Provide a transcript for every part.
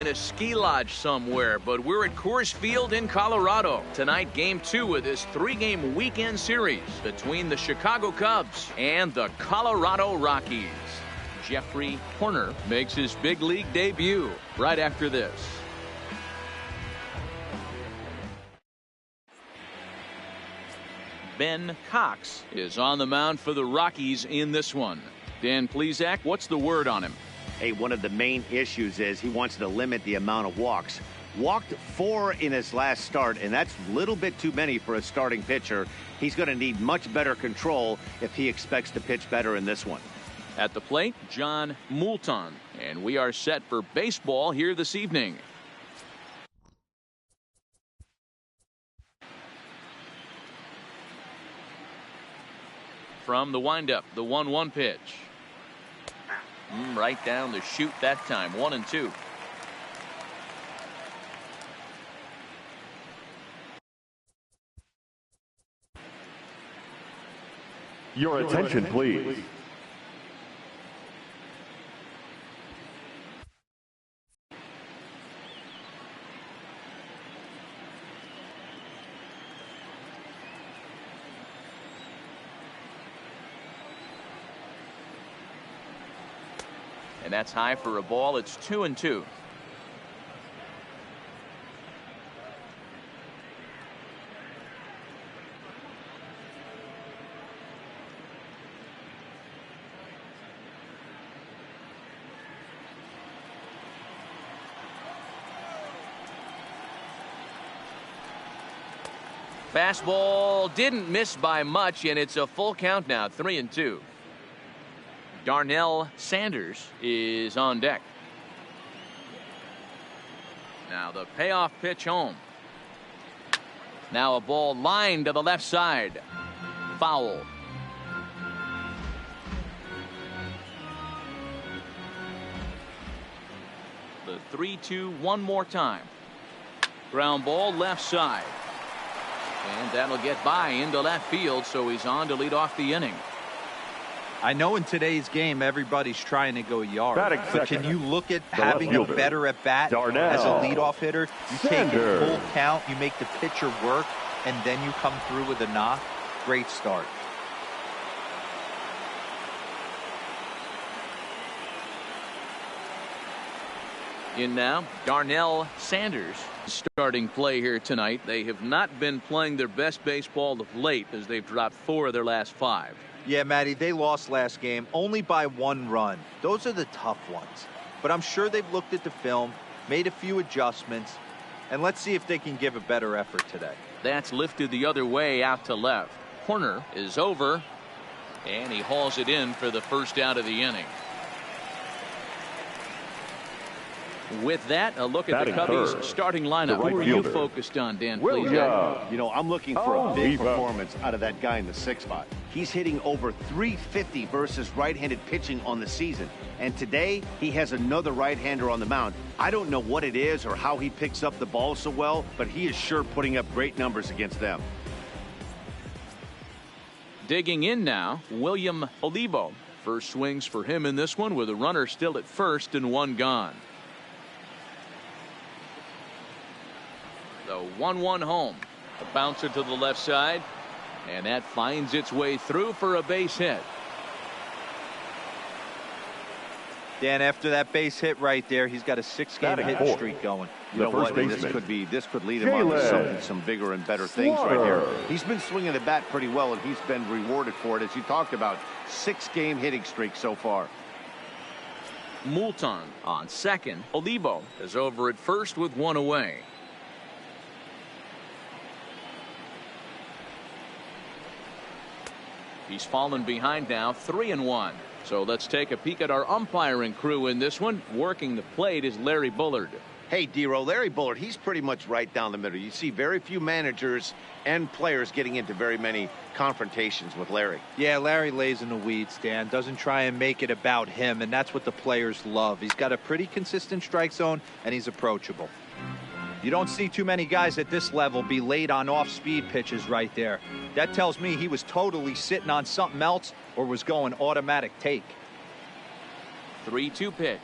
a ski lodge somewhere, but we're at Coors Field in Colorado. Tonight, Game 2 of this 3-game weekend series between the Chicago Cubs and the Colorado Rockies. Jeffrey Horner makes his big league debut right after this. Ben Cox is on the mound for the Rockies in this one. Dan Plesac, what's the word on him? Hey, one of the main issues is he wants to limit the amount of walks. Walked 4 in his last start, and that's a little bit too many for a starting pitcher. He's going to need much better control if he expects to pitch better in this one. At the plate, John Moulton, and we are set for baseball here this evening. From the windup, the 1-1 pitch. Right down the chute that time, 1-2. Your attention, please. And that's high for a ball. It's 2-2. Fastball didn't miss by much, and it's a full count now, 3-2. Darnell Sanders is on deck. Now the payoff pitch home. Now a ball lined to the left side. Foul. The 3-2 one more time. Ground ball left side. And that'll get by into left field, so he's on to lead off the inning. I know in today's game everybody's trying to go yard, but can you look at The having a left fielder, better at bat Darnell as a leadoff hitter? You take Sanders. a full count, you make the pitcher work, and then you come through with a knock. Great start. In now, Darnell Sanders starting play here tonight. They have not been playing their best baseball of late as they've dropped 4 of their last 5. Yeah, Matty, they lost last game only by 1 run. Those are the tough ones. But I'm sure they've looked at the film, made a few adjustments, and let's see if they can give a better effort today. That's lifted the other way out to left. Horner is over, and he hauls it in for the first out of the inning. With that, a look at the Cubbies starting lineup. Who are you focused on, Dan? Please. You know, I'm looking for a big Viva. performance out of that guy in the 6th spot. He's hitting over 350 versus right-handed pitching on the season. And today, he has another right-hander on the mound. I don't know what it is or how he picks up the ball so well, but he is sure putting up great numbers against them. Digging in now, William Olivo. First swings for him in this one with a runner still at first and 1 gone. The 1-1 home. A bouncer to the left side, and that finds its way through for a base hit. Dan, after that base hit right there, he's got a 6-game hit streak going. You know what? This could lead him on to some bigger and better things right here. He's been swinging the bat pretty well, and he's been rewarded for it, as you talked about. 6-game hitting streak so far. Moulton on second. Olivo is over at first with 1 away. He's fallen behind now, 3-1. So let's take a peek at our umpiring crew in this one. Working the plate is Larry Bullard. Hey, D-Row, Larry Bullard, he's pretty much right down the middle. You see very few managers and players getting into very many confrontations with Larry. Yeah, Larry lays in the weeds, Dan. Doesn't try and make it about him, and that's what the players love. He's got a pretty consistent strike zone, and he's approachable. You don't see too many guys at this level be late on off-speed pitches right there. That tells me he was totally sitting on something else or was going automatic take. 3-2 pitch.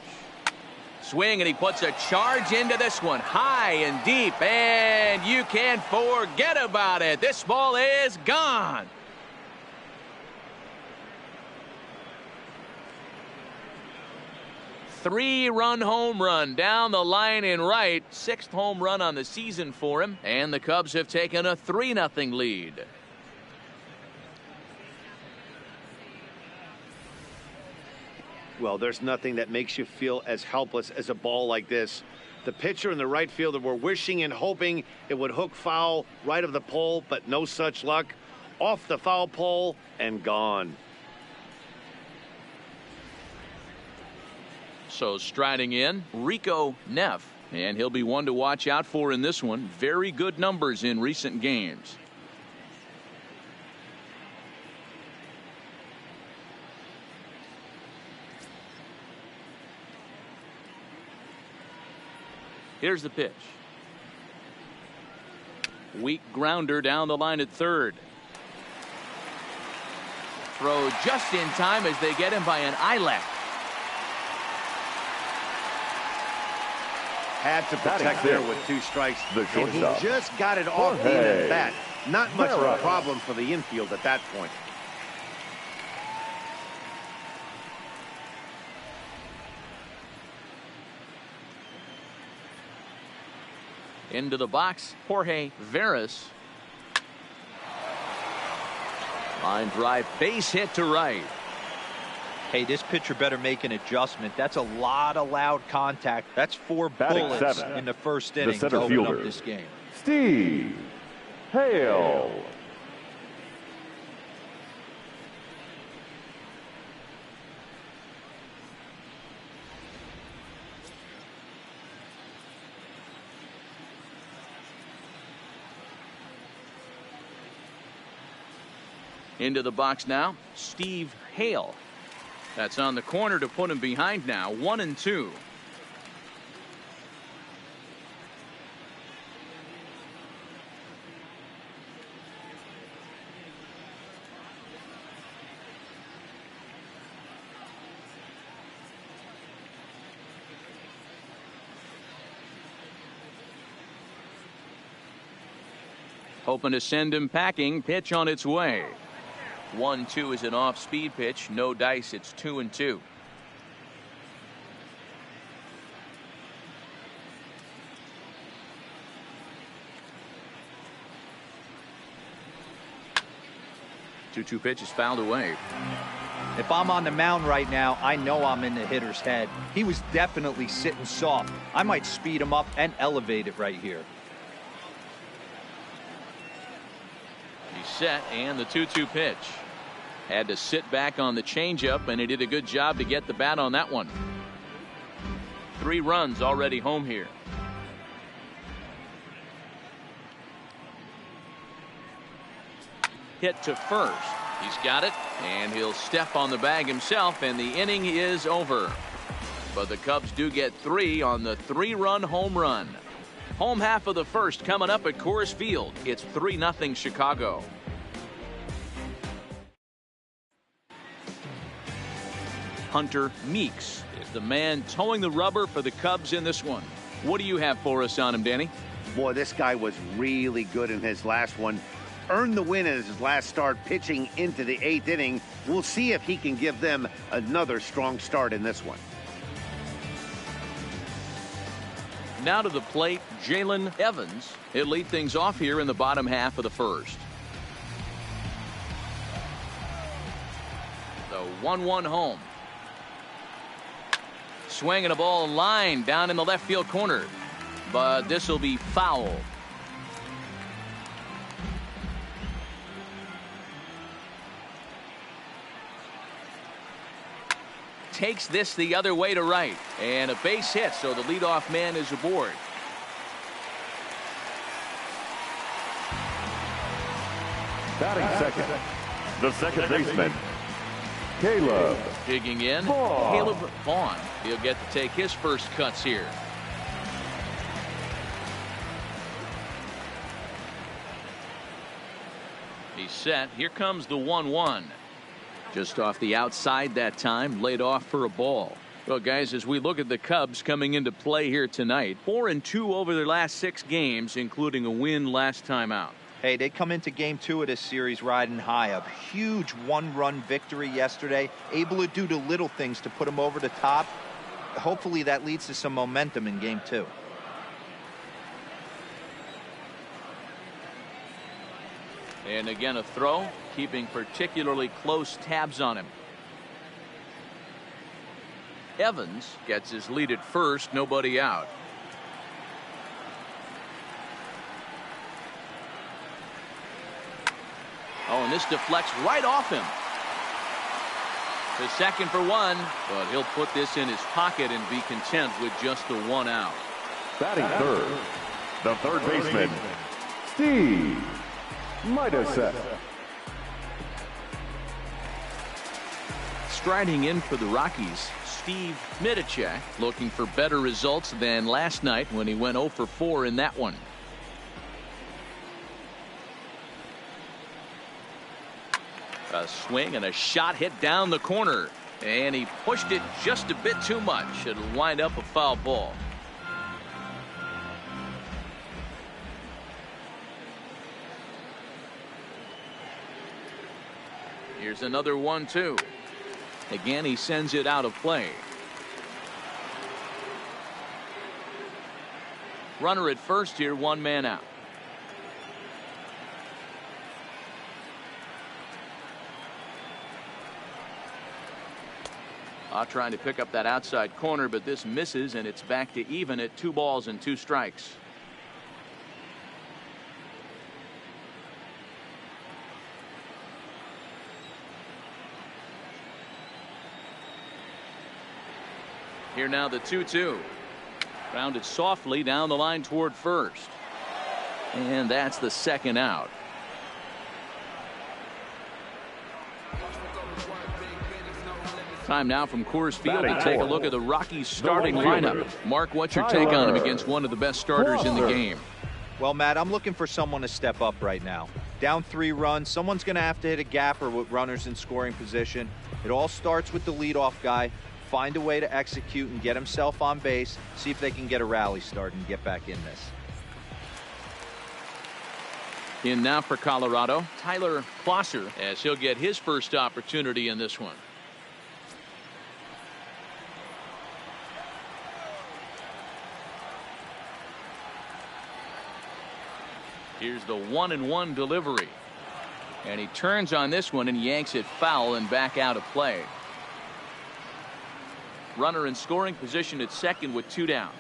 Swing, and he puts a charge into this one. High and deep, and you can forget about it. This ball is gone. Three-run home run down the line in right. Sixth home run on the season for him. And the Cubs have taken a 3-0 lead. Well, there's nothing that makes you feel as helpless as a ball like this. The pitcher and the right fielder were wishing and hoping it would hook foul right of the pole, but no such luck. Off the foul pole and gone. So striding in, Rico Neff, and he'll be one to watch out for in this one. Very good numbers in recent games. Here's the pitch. Weak grounder down the line at third. Throw just in time as they get him by an eyelash. Had to protect there with 2 strikes. The and he shortstop, just got it off the end of bat. Not much of a problem for the infield at that point. Into the box, Jorge Veras. Line drive, base hit to right. Hey, this pitcher better make an adjustment. That's a lot of loud contact. That's 4 Batting bullets 7, in the first the inning to center open up fielder, this game. Steve Hale. Into the box now, Steve Hale. That's on the corner to put him behind now. 1-2. Hoping to send him packing. Pitch on its way. 1-2 is an off-speed pitch. No dice. It's 2-2. Two pitch is fouled away. If I'm on the mound right now, I know I'm in the hitter's head. He was definitely sitting soft. I might speed him up and elevate it right here. He's set, and the 2-2 pitch. Had to sit back on the changeup, and he did a good job to get the bat on that one. 3 runs already home here. Hit to first. He's got it, and he'll step on the bag himself, and the inning is over. But the Cubs do get 3 on the 3-run home run. Home half of the first coming up at Coors Field. It's 3-0 Chicago. Hunter Meeks is the man towing the rubber for the Cubs in this one. What do you have for us on him, Danny? Boy, this guy was really good in his last one. Earned the win in his last start pitching into the 8th inning. We'll see if he can give them another strong start in this one. Now to the plate, Jalen Evans. He'll lead things off here in the bottom half of the first. The 1-1 home. Swinging a ball line down in the left field corner. But this will be foul. Takes this the other way to right. And a base hit, so the leadoff man is aboard. Batting second, the second baseman, Caleb. Digging in, Vaughn. Caleb Vaughn. He'll get to take his first cuts here. He's set. Here comes the 1-1. Just off the outside that time, laid off for a ball. Well, guys, as we look at the Cubs coming into play here tonight, 4-2 over their last 6 games, including a win last time out. Hey, they come into game 2 of this series riding high. A huge one-run victory yesterday, able to do the little things to put them over the top. Hopefully that leads to some momentum in game 2. And again, a throw, keeping particularly close tabs on him. Evans gets his lead at first, nobody out. Oh, and this deflects right off him. To second for 1, but he'll put this in his pocket and be content with just the 1 out. Batting third, the third baseman, Steve Meitasek. Striding in for the Rockies, Steve Meitasek, looking for better results than last night when he went 0 for 4 in that one. A swing and a shot hit down the corner, and he pushed it just a bit too much. It'll wind up a foul ball. Here's another 1-2. Again, he sends it out of play. Runner at first here, 1 man out. Trying to pick up that outside corner, but this misses, and it's back to even at 2 balls and 2 strikes. Here now the 2-2. Grounded softly down the line toward first. And that's the 2nd out. Time now from Coors Field to take a look at the Rockies starting lineup. Mark, what's your take on him against one of the best starters in the game? Well, Matt, I'm looking for someone to step up right now. Down 3 runs, someone's going to have to hit a gapper with runners in scoring position. It all starts with the leadoff guy. Find a way to execute and get himself on base. See if they can get a rally started and get back in this. In now for Colorado, Tyler Klosser, as he'll get his first opportunity in this one. Here's the 1-1 delivery. And he turns on this one and yanks it foul and back out of play. Runner in scoring position at second with 2 down.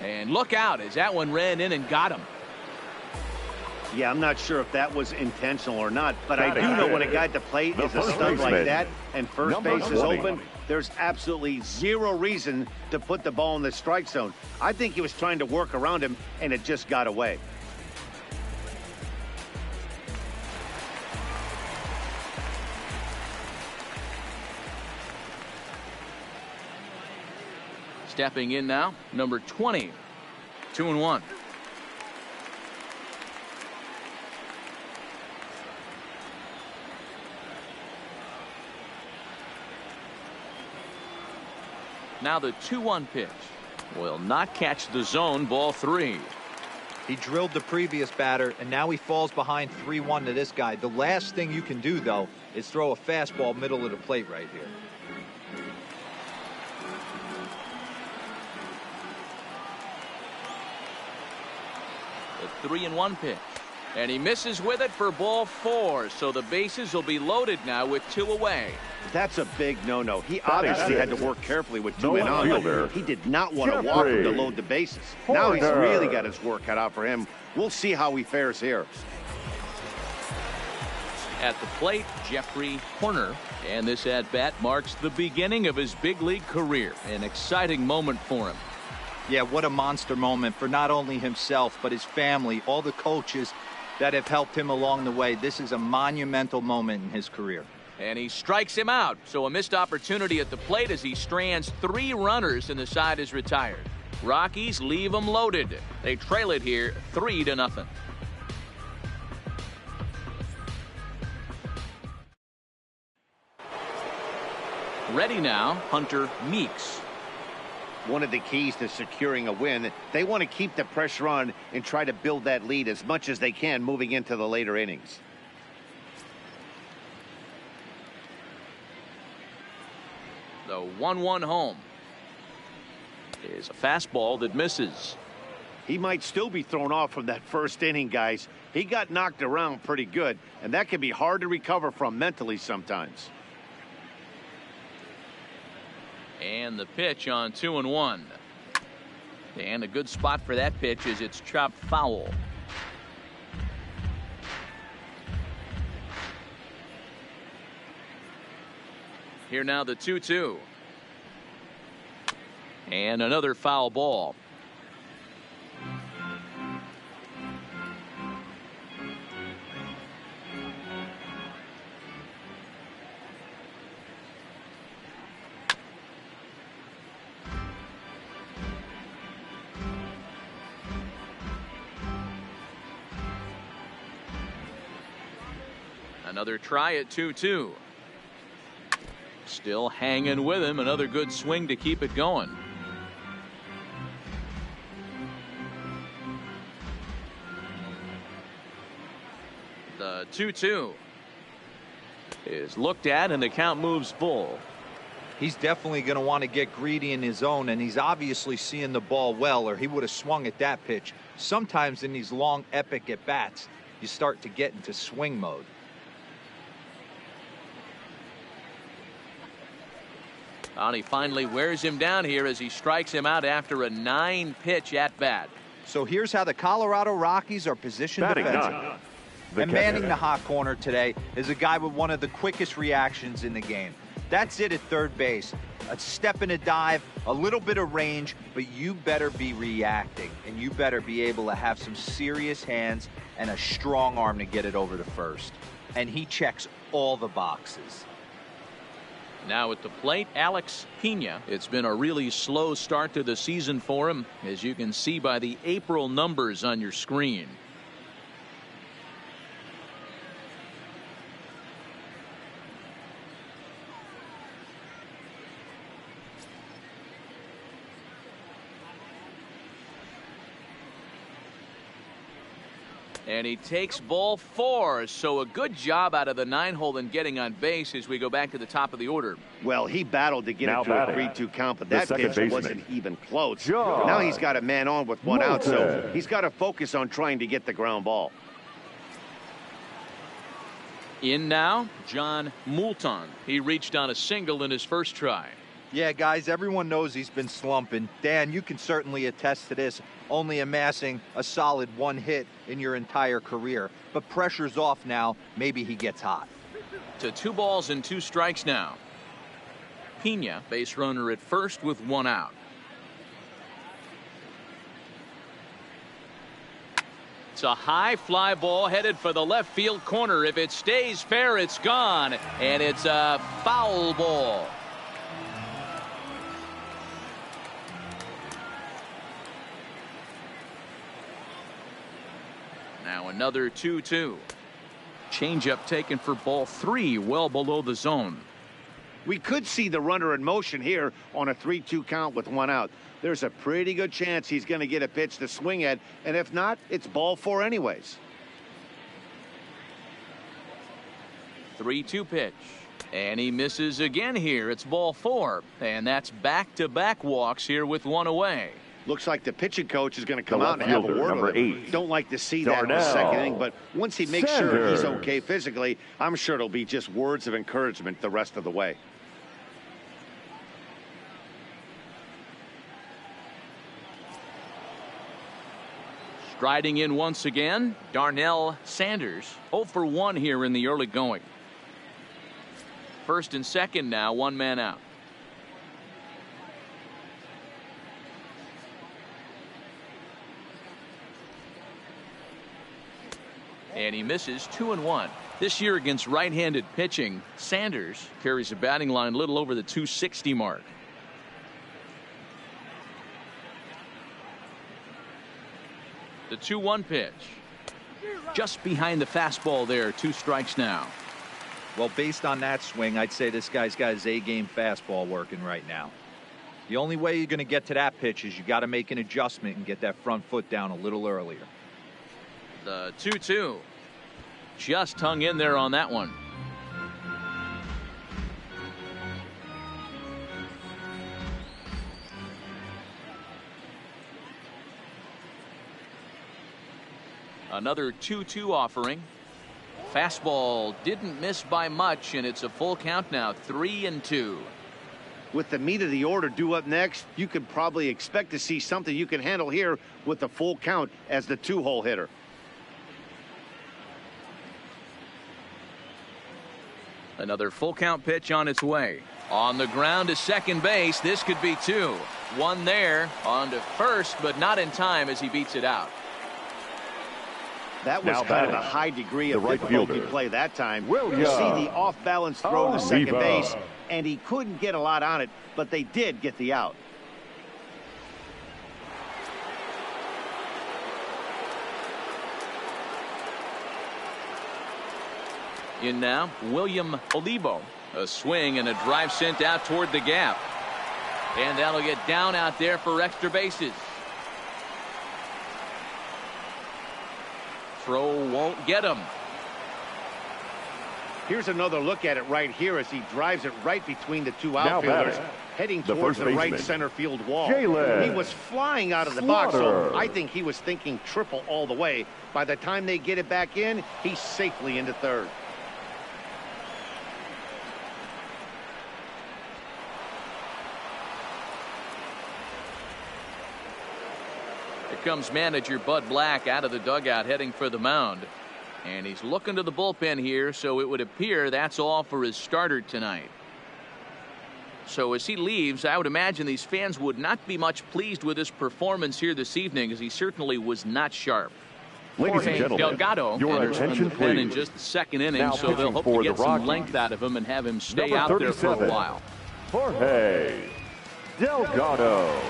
And look out as that one ran in and got him. Yeah, I'm not sure if that was intentional or not, but I do know when a guy at the plate is a stud like that and first base is open, there's absolutely 0 reason to put the ball in the strike zone. I think he was trying to work around him, and it just got away. Stepping in now, number 20, 2-1. Now the 2-1 pitch will not catch the zone. Ball 3. He drilled the previous batter, and now he falls behind 3-1 to this guy. The last thing you can do, though, is throw a fastball middle of the plate right here. The 3-1 pitch, and he misses with it for ball 4. So the bases will be loaded now with 2 away. That's a big no-no. He obviously had to work carefully with 2 men on. He did not want to walk him to load the bases. Now he's really got his work cut out for him. We'll see how he fares here. At the plate, Jeffrey Horner, and this at-bat marks the beginning of his big league career. An exciting moment for him. Yeah, what a monster moment for not only himself, but his family, all the coaches that have helped him along the way. This is a monumental moment in his career. And he strikes him out. So a missed opportunity at the plate as he strands 3 runners and the side is retired. Rockies leave them loaded. They trail it here 3-0. Ready now, Hunter Meeks. One of the keys to securing a win, they want to keep the pressure on and try to build that lead as much as they can moving into the later innings. The 1-1 home is a fastball that misses. He might still be thrown off from that first inning, guys. He got knocked around pretty good, and that can be hard to recover from mentally sometimes. And the pitch on 2-1. And a good spot for that pitch is it's chopped foul. Here now the 2-2. And another foul ball. Another try at 2-2. Still hanging with him. Another good swing to keep it going. The 2-2 is looked at and the count moves full. He's definitely going to want to get greedy in his zone, and he's obviously seeing the ball well, or he would have swung at that pitch. Sometimes in these long epic at bats you start to get into swing mode. And he finally wears him down here as he strikes him out after a 9-pitch at bat. So here's how the Colorado Rockies are positioned defensively. And manning the hot corner today is a guy with one of the quickest reactions in the game. That's it at third base. A step and a dive, a little bit of range, but you better be reacting, and you better be able to have some serious hands and a strong arm to get it over to first. And he checks all the boxes. Now at the plate, Alex Pena. It's been a really slow start to the season for him, as you can see by the April numbers on your screen. And he takes ball 4, so a good job out of the 9-hole in getting on base as we go back to the top of the order. Well, he battled to get it to a 3-2 count, but that pitch wasn't even close. John now he's got a man on with one out, so Moulton. he's got to focus on trying to get the ground ball. In now, John Moulton. He reached on a single in his first try. Yeah, guys, everyone knows he's been slumping. Dan, you can certainly attest to this, only amassing a solid 1 hit in your entire career. But pressure's off now. Maybe he gets hot. To 2 balls and 2 strikes now. Pena, base runner at first with 1 out. It's a high fly ball headed for the left field corner. If it stays fair, it's gone. And it's a foul ball. Now another 2-2. Changeup taken for ball 3, well below the zone. We could see the runner in motion here on a 3-2 count with 1 out. There's a pretty good chance he's going to get a pitch to swing at, and if not, it's ball 4 anyways. 3-2 pitch. And he misses again here. It's ball 4. And that's back-to-back walks here with 1 away. Looks like the pitching coach is going to come out and have a word number with him. 8. Don't like to see that in the second inning, but once he makes sure he's okay physically, I'm sure it'll be just words of encouragement the rest of the way. Striding in once again, Darnell Sanders. 0 for 1 here in the early going. First and second now, 1 man out. And he misses 2-1. This year against right-handed pitching, Sanders carries a batting line a little over the 260 mark. The 2-1 pitch. Just behind the fastball there. 2 strikes now. Well, based on that swing, I'd say this guy's got his A-game fastball working right now. The only way you're going to get to that pitch is you got to make an adjustment and get that front foot down a little earlier. The 2-2. Just hung in there on that one. Another 2-2 offering. Fastball didn't miss by much, and it's a full count now, 3-2. With the meat of the order due up next, you could probably expect to see something you can handle here with the full count as the 2-hole hitter. Another full count pitch on its way. On the ground to second base. This could be 2. One there, on to first, but not in time as he beats it out. That was kind of a high degree of difficulty play that time. William. You see the off-balance throw to second Viva. base, and he couldn't get a lot on it, but they did get the out. In now, William Olivo. A swing and a drive sent out toward the gap. And that'll get down out there for extra bases. Throw won't get him. Here's another look at it right here as he drives it right between the two Now outfielders, batting, heading the towards first the right baseman, center field wall. Jalen He was flying out of the box, so Slaughter. I think he was thinking triple all the way. By the time they get it back in, he's safely into third. Here comes manager Bud Black out of the dugout heading for the mound. And he's looking to the bullpen here, so it would appear that's all for his starter tonight. So as he leaves, I would imagine these fans would not be much pleased with his performance here this evening, as he certainly was not sharp. Ladies and Jorge gentlemen, Delgado your enters from attention the pen in please. just the second inning, Now so they'll pitching hope for to the get some Rockies, length out of him and have him stay number out there for a 37, while. Jorge Delgado.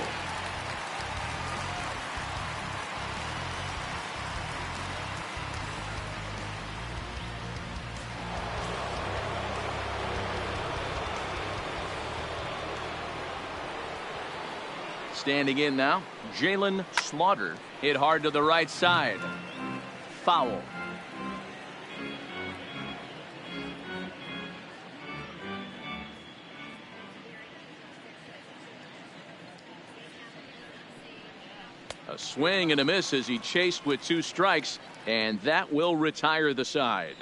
Standing in now, Jalen Slaughter. Hit hard to the right side. Foul. A swing and a miss as he chased with 2 strikes, and that will retire the side.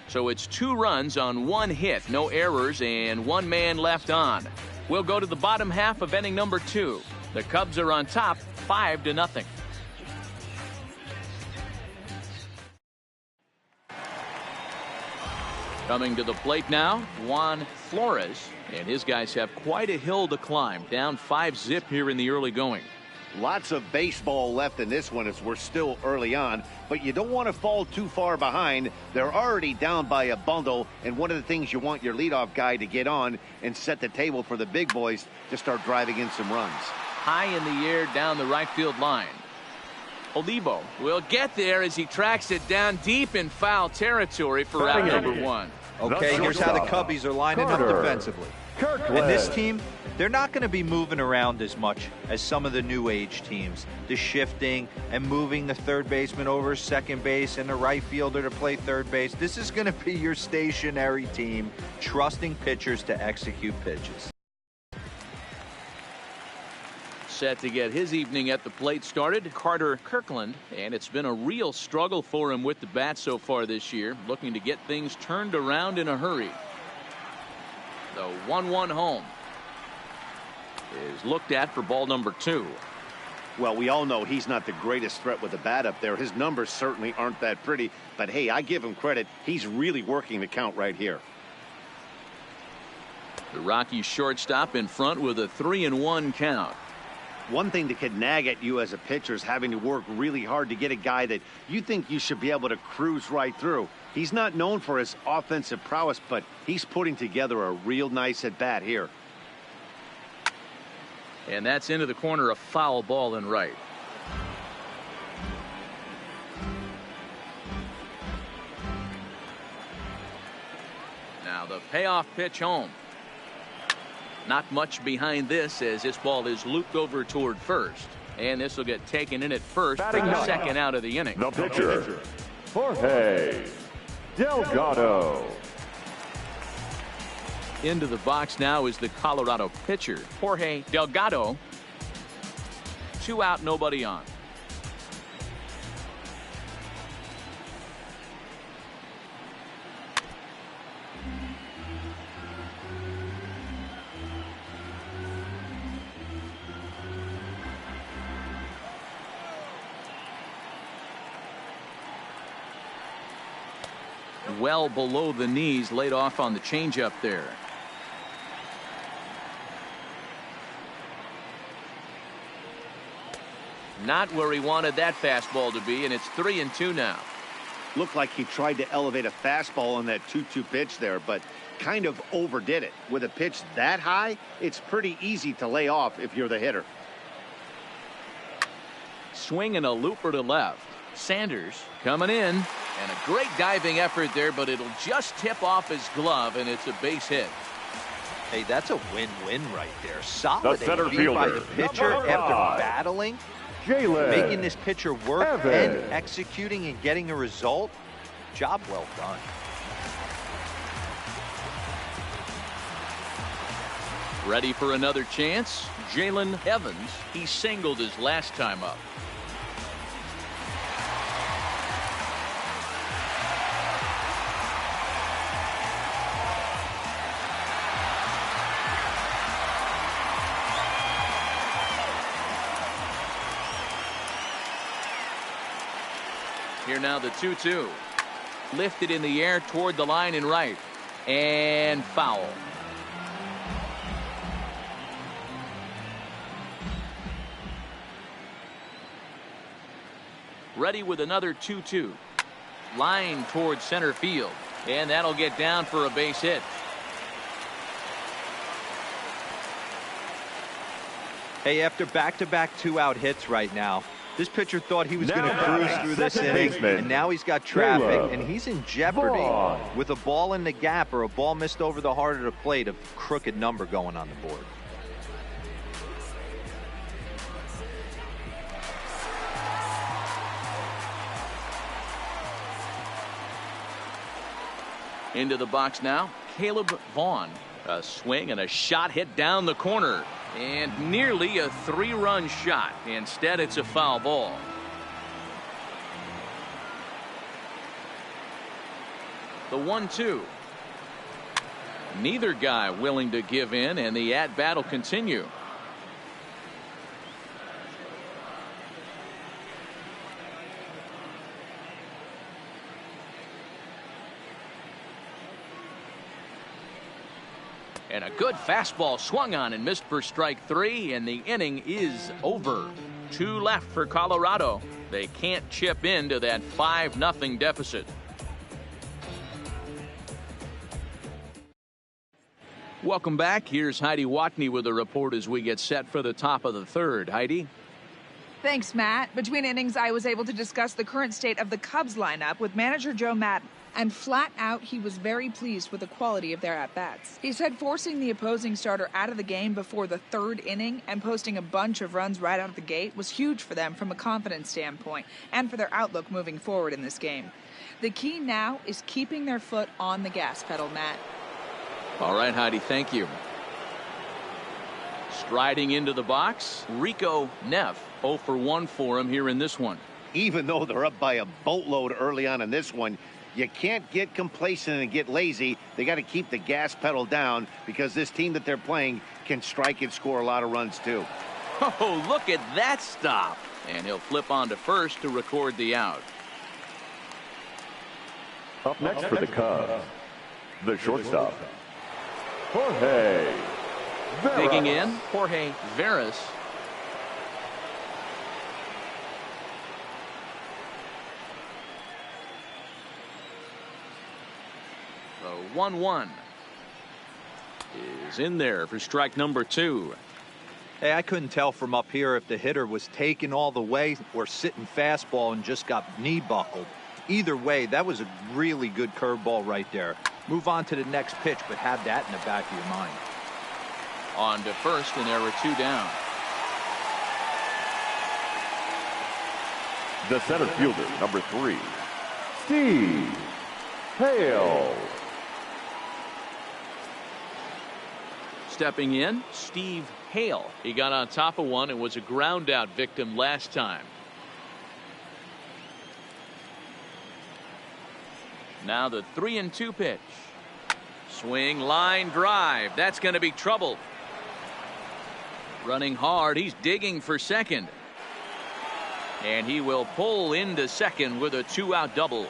So it's 2 runs on 1 hit, no errors, and 1 man left on. We'll go to the bottom half of inning number 2. The Cubs are on top, 5-0. Coming to the plate now, Juan Flores, and his guys have quite a hill to climb, down 5-zip here in the early going. Lots of baseball left in this one as we're still early on, but you don't want to fall too far behind. They're already down by a bundle, and one of the things you want your leadoff guy to get on and set the table for the big boys to start driving in some runs. High in the air down the right field line. Olivo will get there as he tracks it down deep in foul territory for out number 1. Okay, here's how the Cubbies are lining Carter. up defensively. Kirkland. And this team, they're not going to be moving around as much as some of the new age teams. The shifting and moving the third baseman over second base and the right fielder to play third base. This is going to be your stationary team, trusting pitchers to execute pitches. Set to get his evening at the plate started, Carter Kirkland, and it's been a real struggle for him with the bat so far this year, looking to get things turned around in a hurry. The 1-1 home is looked at for ball number 2. Well, we all know he's not the greatest threat with the bat up there. His numbers certainly aren't that pretty, but hey, I give him credit. He's really working the count right here. The Rockies shortstop in front with a 3-1 count. One thing that could nag at you as a pitcher is having to work really hard to get a guy that you think you should be able to cruise right through. He's not known for his offensive prowess, but he's putting together a real nice at bat here. And that's into the corner, a foul ball and right. the payoff pitch home. Not much behind this as this ball is looped over toward first. And this will get taken in at first for the second out of the inning. The pitcher, Jorge Delgado. Into the box now is the Colorado pitcher, Jorge Delgado. 2 out, nobody on. Well below the knees, laid off on the changeup there. Not where he wanted that fastball to be, and it's 3-2 now. Looked like he tried to elevate a fastball on that 2-2 pitch there, but kind of overdid it. With a pitch that high, it's pretty easy to lay off if you're the hitter. Swing and a looper to left. Sanders coming in, and a great diving effort there, but it'll just tip off his glove, and it's a base hit. Hey, that's a win-win right there. Solid The center AB by the fielder, pitcher number after 5, battling, Jalen making this pitcher work Evans. and executing and getting a result. Job well done. Ready for another chance? Jalen Evans. He singled his last time up. Here now the 2-2. Lifted in the air toward the line and right. And foul. Ready with another 2-2. Line toward center field. And that'll get down for a base hit. Hey, after back-to-back 2-out hits right now, this pitcher thought he was going to cruise through this inning, and now he's got traffic, and he's in jeopardy with a ball in the gap or a ball missed over the heart of the plate, a crooked number going on the board. Into the box now, Caleb Vaughn. A swing and a shot hit down the corner. And nearly a 3-run shot. Instead, it's a foul ball. The 1-2. Neither guy willing to give in, and the at-bat will continue. And a good fastball swung on and missed for strike 3, and the inning is over. 2 left for Colorado. They can't chip into that 5-0 deficit. Welcome back. Here's Heidi Watney with a report as we get set for the top of the 3rd. Heidi? Thanks, Matt. Between innings, I was able to discuss the current state of the Cubs lineup with manager Joe Maddon. And flat out, he was very pleased with the quality of their at-bats. He said forcing the opposing starter out of the game before the 3rd inning and posting a bunch of runs right out of the gate was huge for them from a confidence standpoint and for their outlook moving forward in this game. The key now is keeping their foot on the gas pedal, Matt. All right, Heidi, thank you. Striding into the box, Rico Neff. 0 for 1 for him here in this one. Even though they're up by a boatload early on in this one, you can't get complacent and get lazy. They got to keep the gas pedal down because this team that they're playing can strike and score a lot of runs too. Oh, look at that stop. And he'll flip on to first to record the out. Up next for the Cubs, the shortstop, Jorge Veras. Digging in, Jorge Veras. The 1-1 is in there for strike number 2. Hey, I couldn't tell from up here if the hitter was taken all the way or sitting fastball and just got knee buckled. Either way, that was a really good curveball right there. Move on to the next pitch, but have that in the back of your mind. On to first, and there were 2 down. The center fielder, number 3, Steve Hale. Stepping in, Steve Hale. He got on top of one and was a ground out victim last time. Now the 3-2 pitch. Swing, line drive. That's going to be trouble. Running hard. He's digging for second. And he will pull into second with a 2-out double.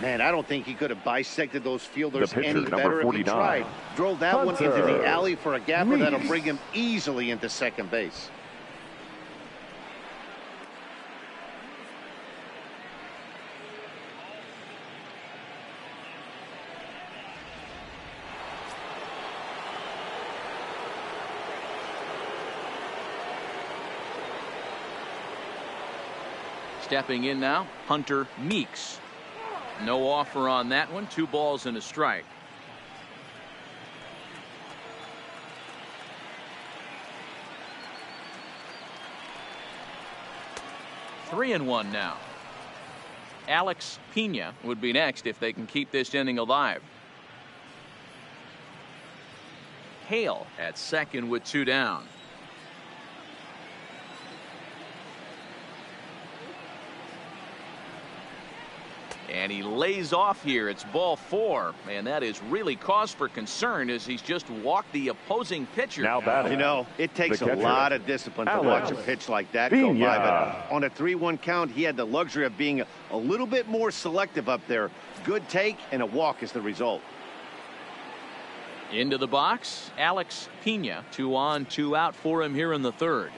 Man, I don't think he could have bisected those fielders The pitcher, any better if he 49. tried. Drove that one into Hunter the alley for a gapper that'll Reese. bring him easily into second base. Stepping in now, Hunter Meeks. No offer on that one. 2 balls and a strike. Three and one now. Alex Pena would be next if they can keep this inning alive. Hale at second with 2 down. And he lays off here. It's ball 4. And that is really cause for concern as he's just walked the opposing pitcher. Now batting. You know, it takes The a catcher, lot of discipline to Alex watch a pitch like that go Pena. by. But on a 3-1 count, he had the luxury of being a little bit more selective up there. Good take and a walk is the result. Into the box, Alex Pena. 2 on, 2 out for him here in the 3rd.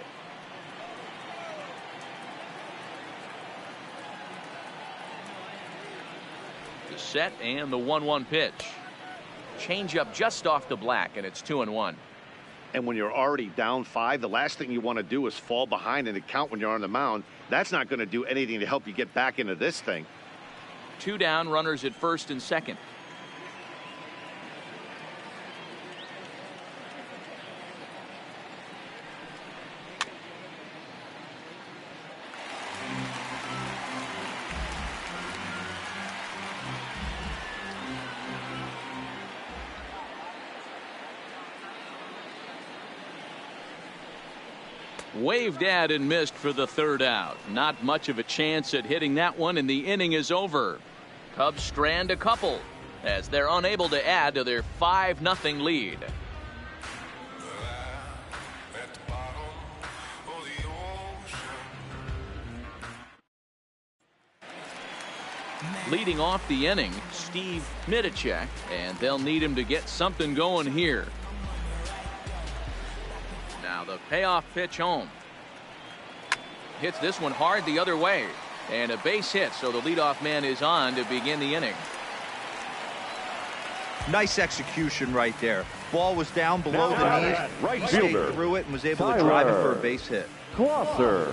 The set and the 1-1 pitch. Changeup just off the black, and it's 2-1. And when you're already down 5, the last thing you want to do is fall behind in the count when you're on the mound. That's not going to do anything to help you get back into this thing. 2 down, runners at first and second. Waved at and missed for the 3rd out. Not much of a chance at hitting that one, and the inning is over. Cubs strand a couple as they're unable to add to their 5-0 lead. Leading off the inning, Steve Mitacek, and they'll need him to get something going here. Now the payoff pitch home. Hits this one hard the other way. And a base hit, so the leadoff man is on to begin the inning. Nice execution right there. Ball was down below Now the batting, knees. right He stayed fielder, through it and was able to Tyler drive it for a base hit. Closser.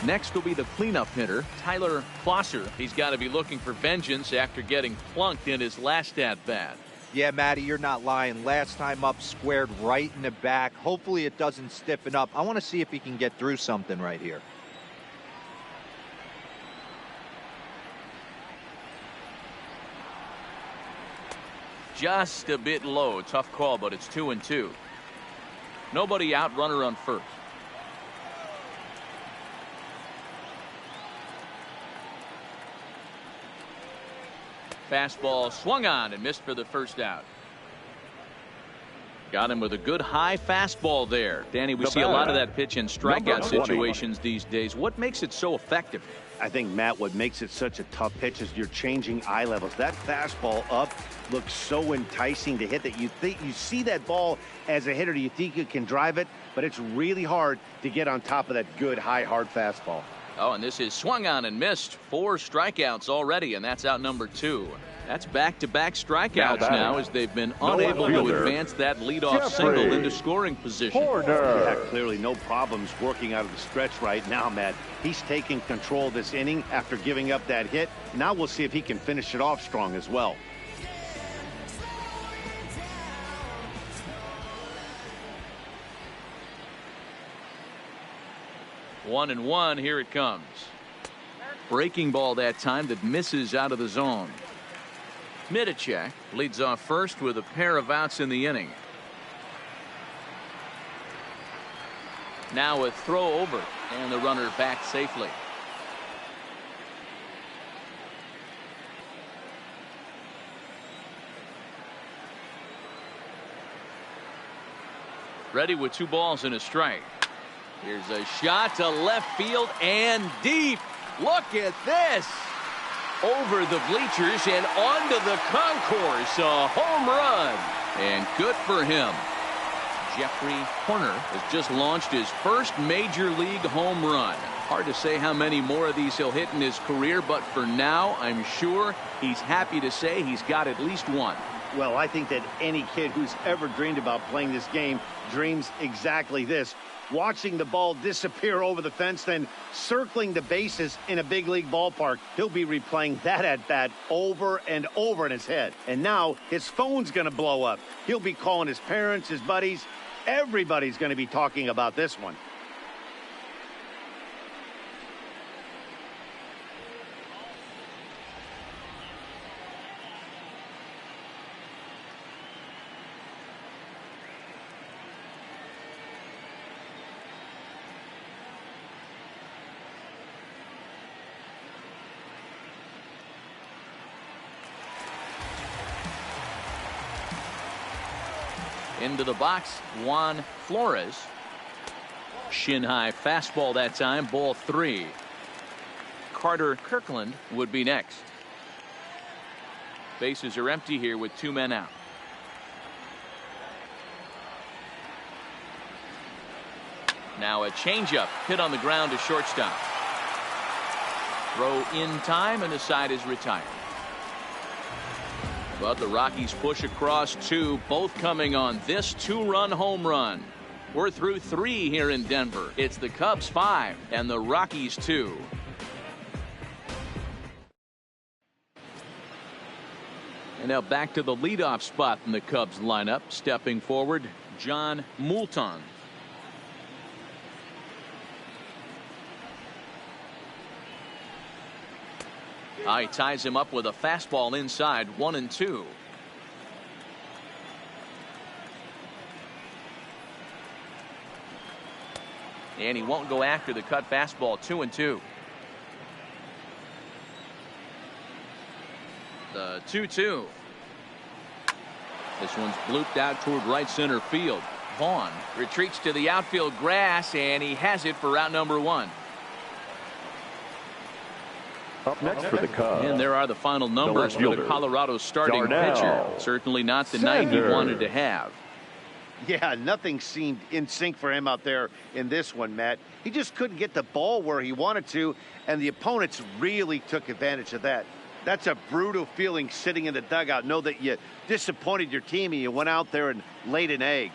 Next will be the cleanup hitter, Tyler Closser. He's got to be looking for vengeance after getting plunked in his last at-bat. Yeah, Matty, you're not lying. Last time up, squared right in the back. Hopefully it doesn't stiffen up. I want to see if he can get through something right here. Just a bit low. Tough call, but it's 2-2. Nobody out, runner on first. Fastball swung on and missed for the 1st out. Got him with a good high fastball there. Danny, we see a lot of that pitch in strikeout situations these days. What makes it so effective? I think, Matt, what makes it such a tough pitch is you're changing eye levels. That fastball up looks so enticing to hit that you think you see that ball as a hitter, you think you can drive it, but it's really hard to get on top of that good high hard fastball. Oh, and this is swung on and missed. 4 strikeouts already, and that's out number 2. That's back-to-back strikeouts now as they've been unable to fielder, advance that leadoff Jeffrey single into scoring position. Horner. Yeah, clearly no problems working out of the stretch right now, Matt. He's taking control of this inning after giving up that hit. Now we'll see if he can finish it off strong as well. One and one, here it comes. Breaking ball that time that misses out of the zone. Middlechek leads off first with a pair of outs in the inning. Now a throw over and the runner back safely. Ready with 2 balls and a strike. Here's a shot to left field and deep. Look at this. Over the bleachers and onto the concourse. A home run. And good for him. Jeffrey Horner has just launched his first major league home run. Hard to say how many more of these he'll hit in his career, but for now, I'm sure he's happy to say he's got at least one. Well, I think that any kid who's ever dreamed about playing this game dreams exactly this. Watching the ball disappear over the fence, then circling the bases in a big league ballpark. He'll be replaying that at bat over and over in his head. And now his phone's going to blow up. He'll be calling his parents, his buddies. Everybody's going to be talking about this one. Into the box, Juan Flores. Shin high fastball that time, ball 3. Carter Kirkland would be next. Bases are empty here with 2 men out. Now a changeup hit on the ground to shortstop. Throw in time and the side is retired. But the Rockies push across 2, both coming on this 2-run home run. We're through 3 here in Denver. It's the Cubs 5 and the Rockies 2. And now back to the leadoff spot in the Cubs lineup. Stepping forward, John Moulton. He ties him up with a fastball inside, 1-2. And he won't go after the cut fastball, 2-2. The 2-2. This one's blooped out toward right center field. Vaughn retreats to the outfield grass, and he has it for out number 1. Up next for the Cubs. And there are the final numbers for the Colorado starting pitcher. Certainly not the night he wanted to have. Yeah, nothing seemed in sync for him out there in this one, Matt. He just couldn't get the ball where he wanted to, and the opponents really took advantage of that. That's a brutal feeling sitting in the dugout. Know that you disappointed your team and you went out there and laid an egg.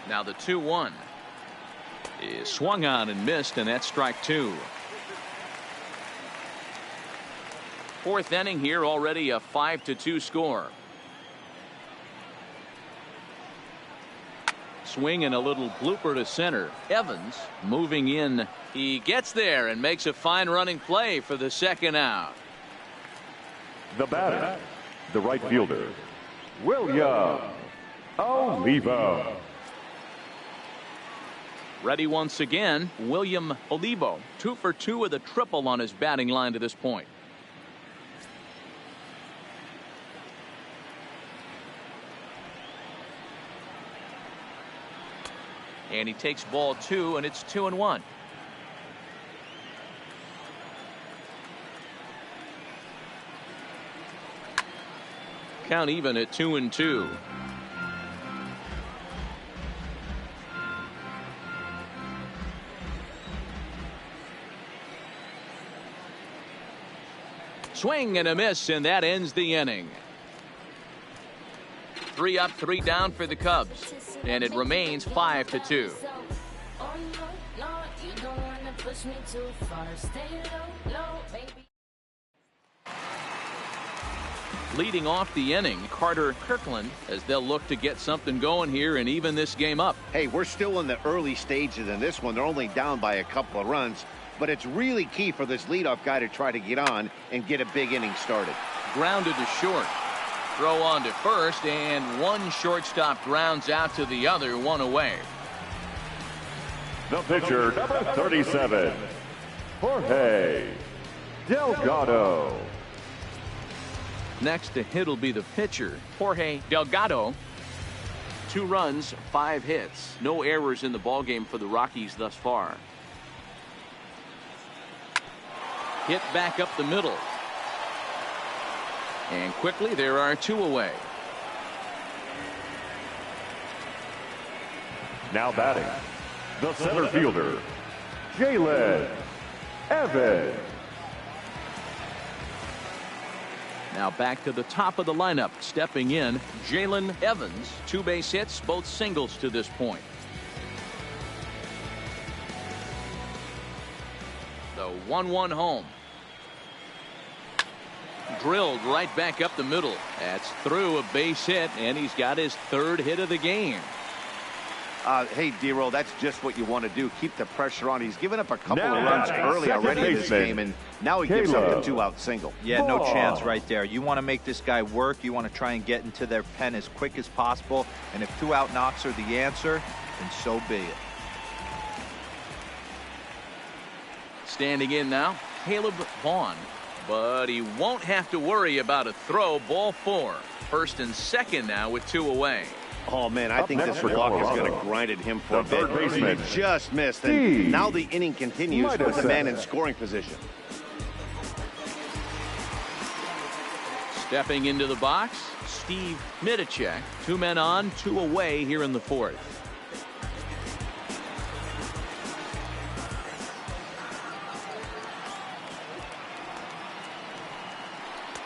Now the 2-1 is swung on and missed, and that's strike 2. 4th inning here, already a 5-2 score. Swing and a little blooper to center. Evans moving in. He gets there and makes a fine running play for the 2nd out. The batter, the right fielder, William Olivo. Ready once again, William Olivo. 2 for 2 with a triple on his batting line to this point. And he takes ball 2, and it's 2-1. Count even at 2-2. Swing and a miss, and that ends the inning. 3 up, 3 down for the Cubs, and it remains 5-2. Leading off the inning, Carter Kirkland, as they'll look to get something going here and even this game up. Hey, we're still in the early stages in this one. They're only down by a couple of runs, but it's really key for this leadoff guy to try to get on and get a big inning started. Grounded to short. Throw on to first, and one shortstop grounds out to the other, 1 away. The pitcher, number 37, Jorge Delgado. Next to hit will be the pitcher, Jorge Delgado. 2 runs, 5 hits. No errors in the ballgame for the Rockies thus far. Hit back up the middle. And quickly there are 2 away. Now batting, the center fielder, Jalen Evans. Now back to the top of the lineup. Stepping in, Jalen Evans. 2 base hits, both singles to this point. The 1-1 home. Drilled right back up the middle. That's through a base hit, and he's got his 3rd hit of the game. Hey, D-Roll, that's just what you want to do. Keep the pressure on. He's given up a couple Now of runs early already in this baseman, game, and now he gives up the 2-out single. Yeah, no chance right there. You want to make this guy work. You want to try and get into their pen as quick as possible. And if 2-out knocks are the answer, then so be it. Standing in now, Caleb Vaughn. But he won't have to worry about a throw. Ball 4. First and second now with 2 away. Oh, man, I think this walk is going to grind at him for a bit. third baseman, He just missed, and now the inning continues with a man in scoring position. Stepping into the box, Steve Midicek. 2 men on, 2 away here in the 4th.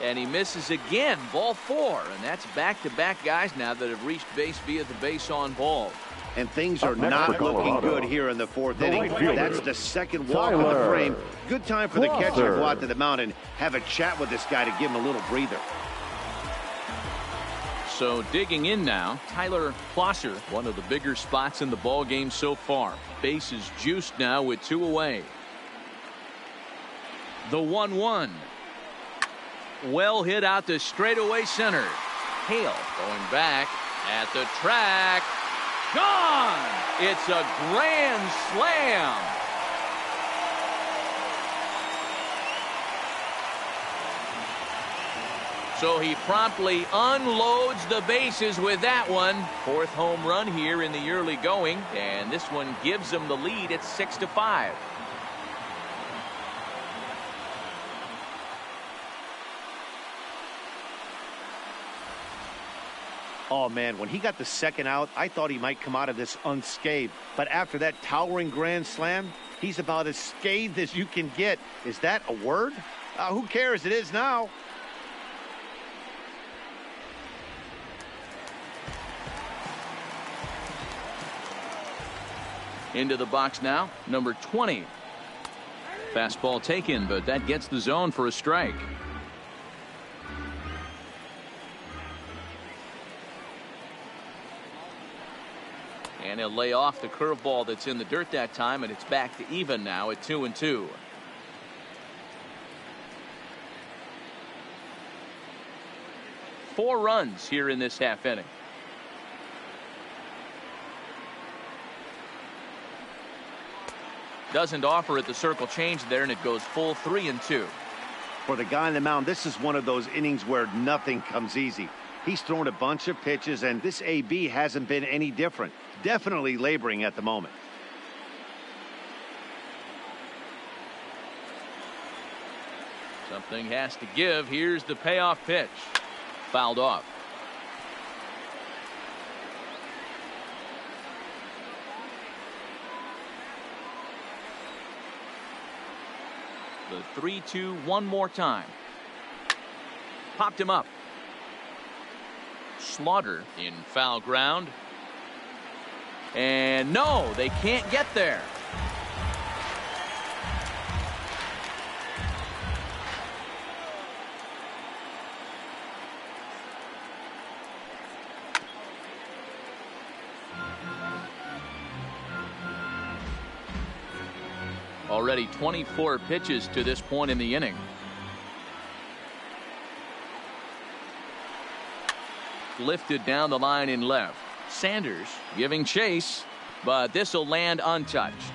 And he misses again. Ball 4, and that's back-to-back guys now that have reached base via the base on ball. And things are not looking good here in the 4th inning. right fielder, That's the second walk of the frame. Good time for the catcher to go out to the mound and have a chat with this guy to give him a little breather. So digging in now, Tyler Plosser, one of the bigger spots in the ball game so far. Base is juiced now with 2 away. The 1-1. Well hit out to straightaway center. Hale going back at the track. Gone! It's a grand slam. So he promptly unloads the bases with that one. 4th home run here in the early going, and this one gives him the lead at 6-5. Oh, man, when he got the second out, I thought he might come out of this unscathed. But after that towering grand slam, he's about as scathed as you can get. Is that a word? Who cares? It is now. Into the box now, number 20. Fastball taken, but that gets the zone for a strike. And he'll lay off the curveball that's in the dirt that time, and it's back to even now at 2-2. Four runs here in this half inning. Doesn't offer at the circle change there, and it goes full 3-2. For the guy on the mound, this is one of those innings where nothing comes easy. He's thrown a bunch of pitches, and this AB hasn't been any different. Definitely laboring at the moment. Something has to give. Here's the payoff pitch. Fouled off. The 3-2 one more time. Popped him up. Slaughter in foul ground. And no, they can't get there. Already 24 pitches to this point in the inning. Lifted down the line in left. Sanders giving chase, but this will land untouched.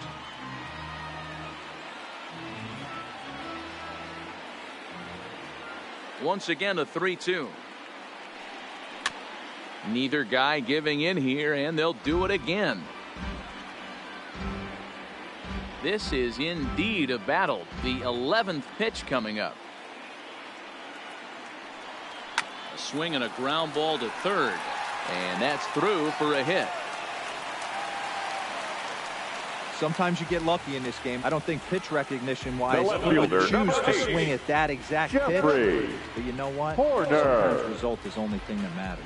Once again a 3-2. Neither guy giving in here, and they'll do it again. This is indeed a battle. The 11th pitch coming up. A swing and a ground ball to third. And that's through for a hit. Sometimes you get lucky in this game. I don't think pitch recognition wise left he would fielder, choose number to 8, swing at that exact Jeffrey pitch. But you know what? Horner. Sometimes result is the only thing that matters.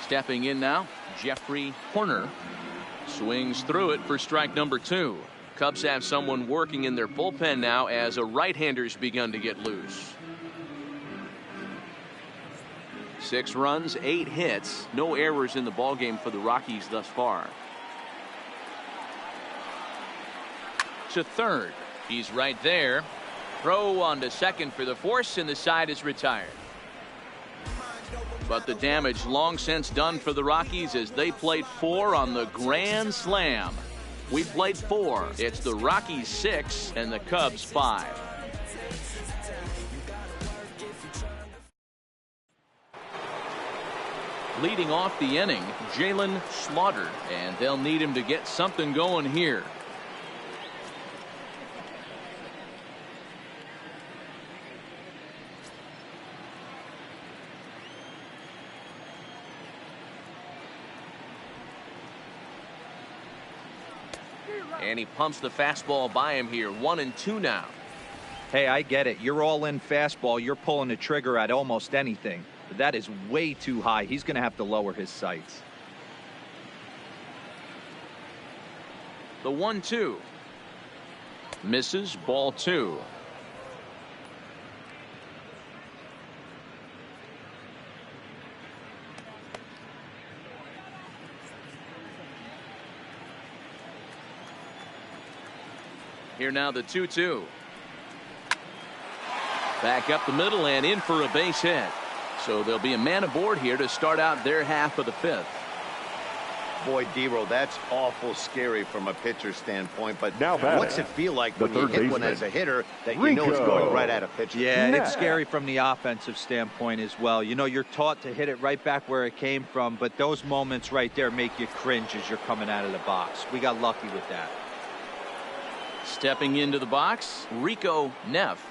Stepping in now, Jeffrey Horner swings through it for strike number 2. Cubs have someone working in their bullpen now as a right-hander's begun to get loose. 6 runs, 8 hits, no errors in the ballgame for the Rockies thus far. To third, he's right there. Throw on to second for the force, and the side is retired. But the damage long since done for the Rockies as they played 4 on the grand slam. We played 4. It's the Rockies 6 and the Cubs 5. Leading off the inning, Jalen Slaughter, and they'll need him to get something going here. And he pumps the fastball by him here. 1-2 now. Hey, I get it. You're all in fastball. You're pulling the trigger at almost anything. But that is way too high. He's going to have to lower his sights. The 1-2. Misses, ball 2. Here now the 2-2. Back up the middle and in for a base hit. So there'll be a man aboard here to start out their half of the 5th. Boy, Dero, that's awful scary from a pitcher standpoint. But Now batting, what's it feel like the when you third hit one baseman, as a hitter that you Rico. know it's going right at a pitcher? Yeah, Yeah. it's scary from the offensive standpoint as well. You know, you're taught to hit it right back where it came from, but those moments right there make you cringe as you're coming out of the box. We got lucky with that. Stepping into the box, Rico Neff.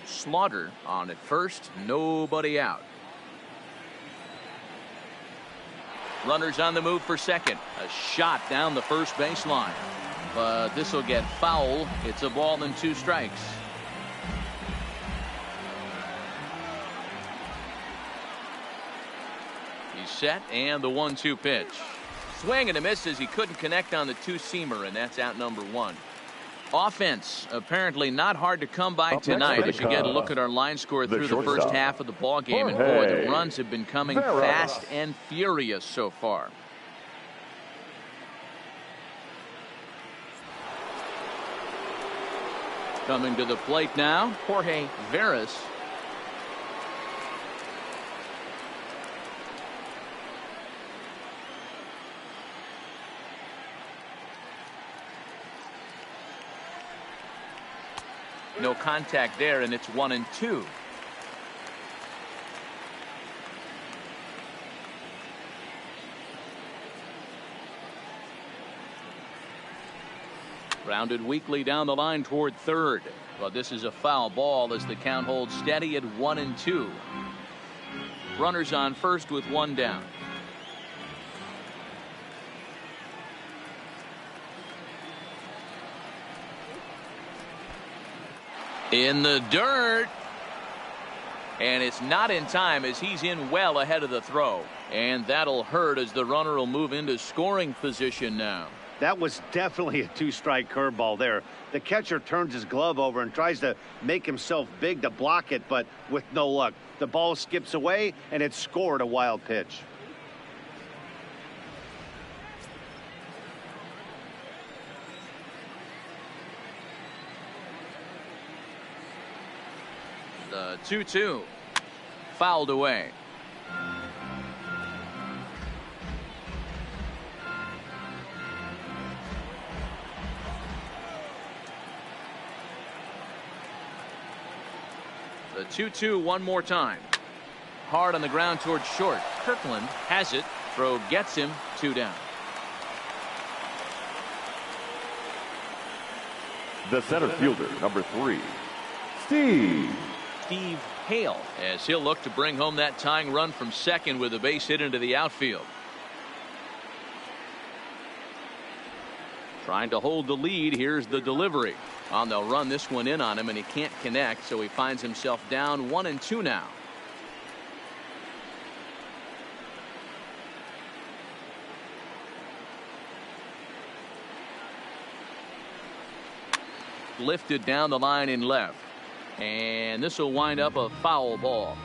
Slaughter on at first, nobody out. Runners on the move for second. A shot down the first baseline. But this will get foul. It's a ball and 2 strikes. He's set, and the 1-2 pitch. Swing and a miss as he couldn't connect on the 2-seamer, and that's out number 1. Offense apparently not hard to come by tonight as you get a look at our line score through the first half of the ball game, and boy, the runs have been coming fast and furious so far. Coming to the plate now, Jorge Veras. No contact there, and it's 1-2. Grounded weakly down the line toward third. But this is a foul ball as the count holds steady at 1-2. Runners on first with one down. In the dirt. And it's not in time as he's in well ahead of the throw. And that'll hurt as the runner will move into scoring position now. That was definitely a two-strike curveball there. The catcher turns his glove over and tries to make himself big to block it, but with no luck. The ball skips away, and it's scored a wild pitch. The 2-2 fouled away. The 2-2 one more time. Hard on the ground towards short. Kirkland has it. Throw gets him. 2 down. The center fielder, number 3, Steve Hale, as he'll look to bring home that tying run from second with a base hit into the outfield. Trying to hold the lead. Here's the delivery. They'll run this one in on him, and he can't connect, so he finds himself down 1-2 now. Lifted down the line in left. And this will wind up a foul ball.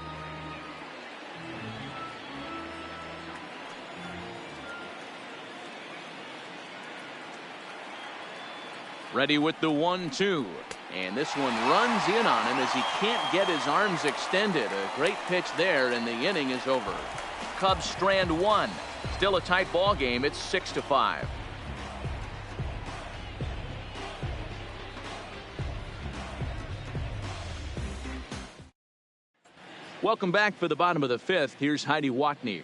Ready with the 1-2. And this one runs in on him as he can't get his arms extended. A great pitch there, and the inning is over. Cubs strand 1. Still a tight ball game. It's 6-5. Welcome back for the bottom of the 5th. Here's Heidi Watney.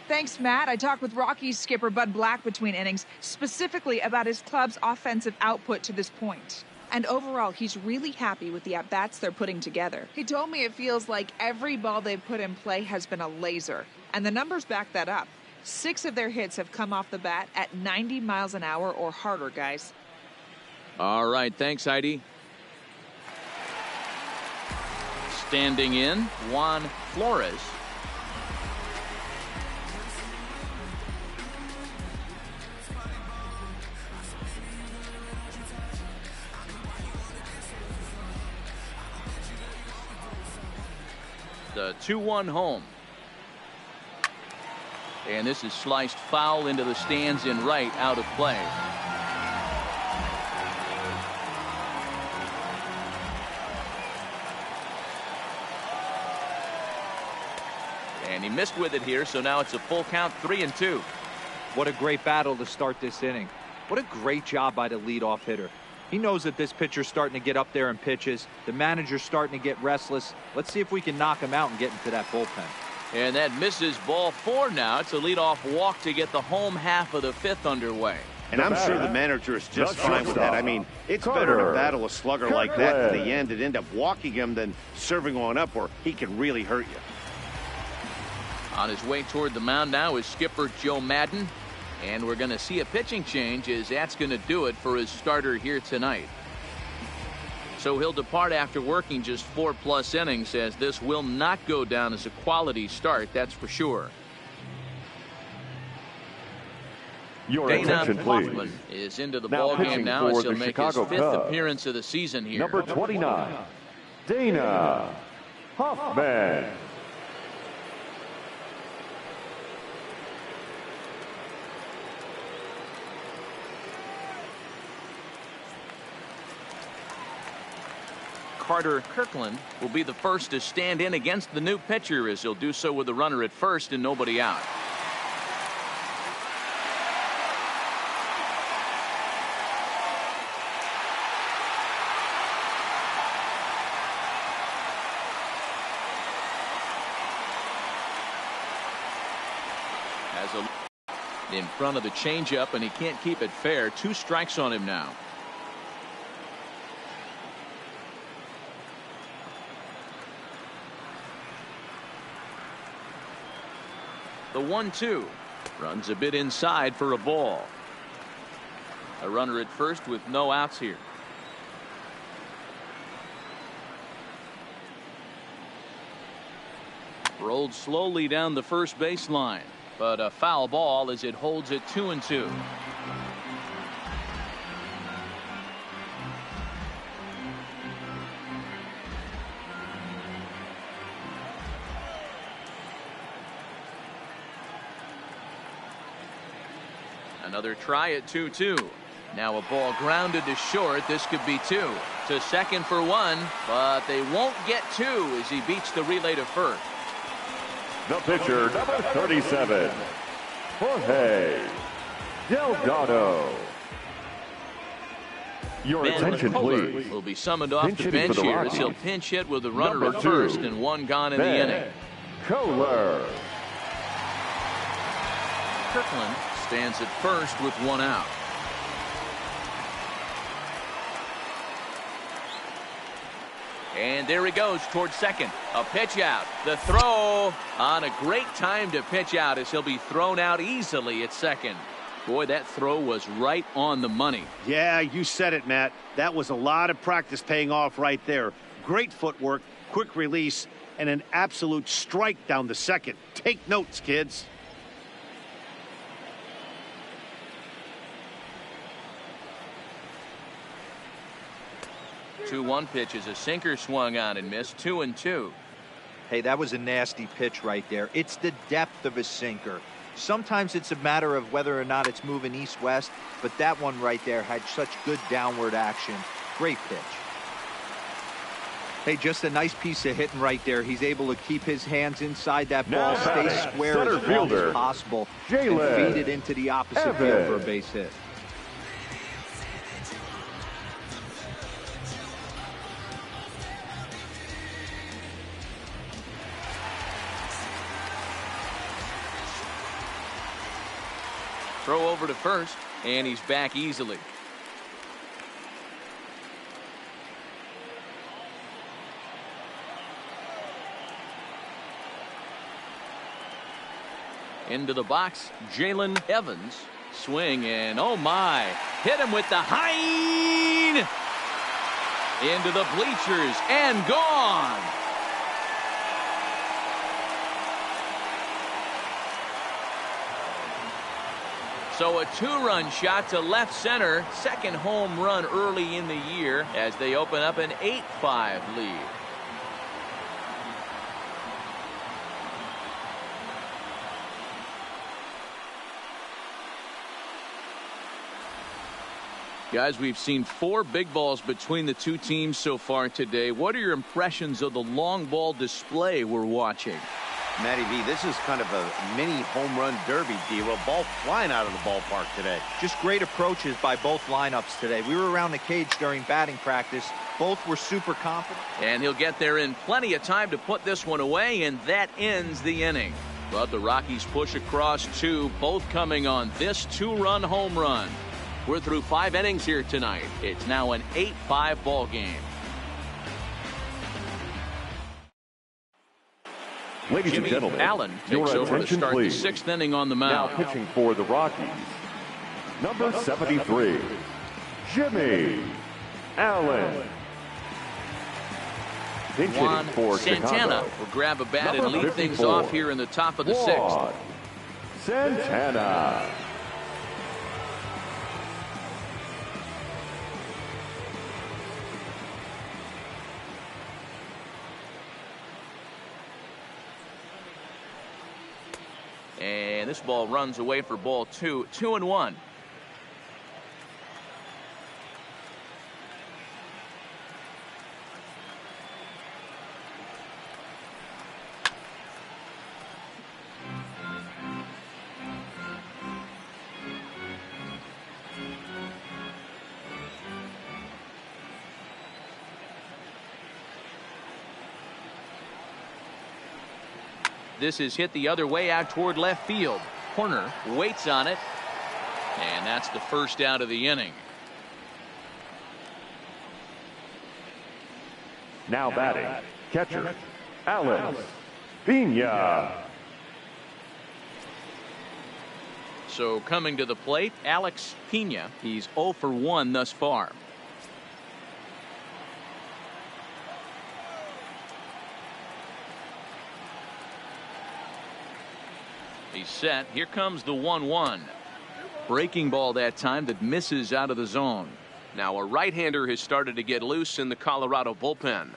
Thanks, Matt. I talked with Rockies skipper Bud Black between innings, specifically about his club's offensive output to this point. And overall, he's really happy with the at-bats they're putting together. He told me it feels like every ball they've put in play has been a laser. And the numbers back that up. 6 of their hits have come off the bat at 90 miles an hour or harder, guys. All right. Thanks, Heidi. Standing in, Juan Flores. The 2-1 home. And this is sliced foul into the stands in right, out of play. And he missed with it here, so now it's a full count, 3-2. What a great battle to start this inning. What a great job by the leadoff hitter. He knows that this pitcher's starting to get up there in pitches. The manager's starting to get restless. Let's see if we can knock him out and get into that bullpen. And that misses ball 4 now. It's a leadoff walk to get the home half of the 5th underway. And I'm sure the manager is just fine with that. I mean, it's better to battle a slugger like that to the end and end up walking him than serving one up where he can really hurt you. On his way toward the mound now is skipper Joe Maddon. And we're going to see a pitching change as that's going to do it for his starter here tonight. So he'll depart after working just 4+ innings, as this will not go down as a quality start, that's for sure. Your Dana attention, Hoffman please. is into the Now ball game pitching now for as he'll the make his Chicago 5th Cubs. appearance of the season here. Number 29, Dana Hoffman. Carter Kirkland will be the first to stand in against the new pitcher, as he'll do so with the runner at first and nobody out. In front of the changeup, and he can't keep it fair. 2 strikes on him now. The 1-2. Runs a bit inside for a ball. A runner at first with no outs here. Rolled slowly down the first baseline, but a foul ball as it holds it 2-2. Another try at 2-2. Now a ball grounded to short. This could be 2. To second for 1, but they won't get 2 as he beats the relay to first. The pitcher, number 37, Jorge Delgado. Your Ben attention, Kohler please. will be summoned off Pinch the hitting bench for the here as he'll Rockies. pinch hit with a runner Number at first 2, and 1 gone in the Ben inning. Kohler. Kirkland stands at first with 1 out. And there he goes towards second. A pitch out. The throw on a great time to pitch out as he'll be thrown out easily at second. Boy, that throw was right on the money. Yeah, you said it, Matt. That was a lot of practice paying off right there. Great footwork, quick release, and an absolute strike down the second. Take notes, kids. 2-1 pitch is a sinker swung on and missed. 2-2. Hey, that was a nasty pitch right there. It's the depth of a sinker. Sometimes it's a matter of whether or not it's moving east-west, but that one right there had such good downward action. Great pitch. Hey, just a nice piece of hitting right there. He's able to keep his hands inside that ball, stay square as long as possible, and feed it into the opposite field for a base hit. Throw over to first, and he's back easily. Into the box, Jalen Evans. Swing, and oh my, hit him with the Hine! Into the bleachers, and gone! So a 2-run shot to left center. Second home run early in the year as they open up an 8-5 lead. Guys, we've seen 4 big balls between the two teams so far today. What are your impressions of the long ball display we're watching? Matty V, this is kind of a mini home run derby deal. A ball flying out of the ballpark today. Just great approaches by both lineups today. We were around the cage during batting practice. Both were super confident. And he'll get there in plenty of time to put this one away, and that ends the inning. But the Rockies push across 2, both coming on this 2-run home run. We're through 5 innings here tonight. It's now an 8-5 ball game. Ladies Jimmy and gentlemen, Allen your takes over to attention, start please. the 6th inning on the Now mound. pitching for the Rockies, number 73, Jimmy Allen. Pinch hitting Juan for Santana Chicago, will grab a bat number and lead things 54, off here in the top of the 6th. Juan Santana. And this ball runs away for ball 2. 2-1. This is hit the other way out toward left field. Corner waits on it. And that's the first out of the inning. Now batting, catcher, Alex Pena. So coming to the plate, Alex Pena. He's 0 for 1 thus far. He's set. Here comes the 1-1. Breaking ball that time that misses out of the zone. Now a right-hander has started to get loose in the Colorado bullpen.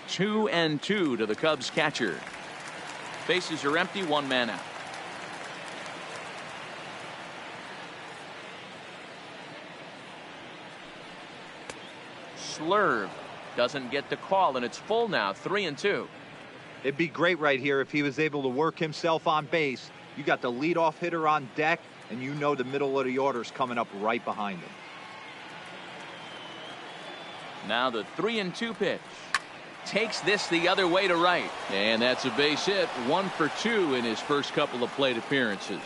Two and two to the Cubs catcher. Bases are empty, one man out. Slurve doesn't get the call, and it's full now, 3-2. It'd be great right here if he was able to work himself on base. You got the leadoff hitter on deck, and you know the middle of the order's coming up right behind him. Now the 3-2 pitch. Takes this the other way to right. And that's a base hit. 1 for 2 in his first couple of plate appearances.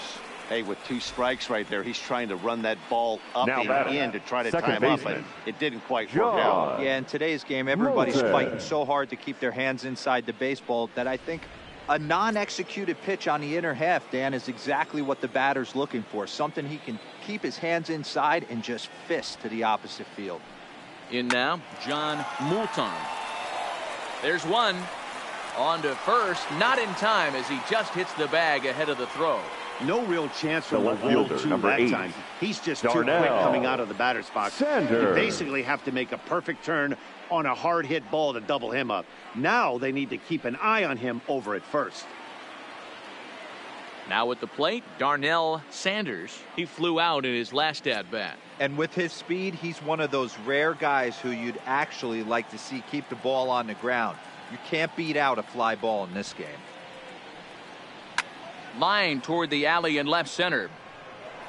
Hey, with 2 strikes right there, he's trying to run that ball up Now and in to try to time up, but it didn't quite work out. Yeah, in today's game, everybody's fighting so hard to keep their hands inside the baseball that I think a non-executed pitch on the inner half, Dan, is exactly what the batter's looking for. Something he can keep his hands inside and just fist to the opposite field. In now, John Moulton. There's one. On to first, not in time as he just hits the bag ahead of the throw. No real chance for The left fielder, number that 8. time. He's just Darnell too quick coming out of the batter's box. Sanders. You basically have to make a perfect turn on a hard hit ball to double him up. Now they need to keep an eye on him over at first. Now at the plate, Darnell Sanders. He flew out in his last at bat. And with his speed, he's one of those rare guys who you'd actually like to see keep the ball on the ground. You can't beat out a fly ball in this game. Line toward the alley in left center.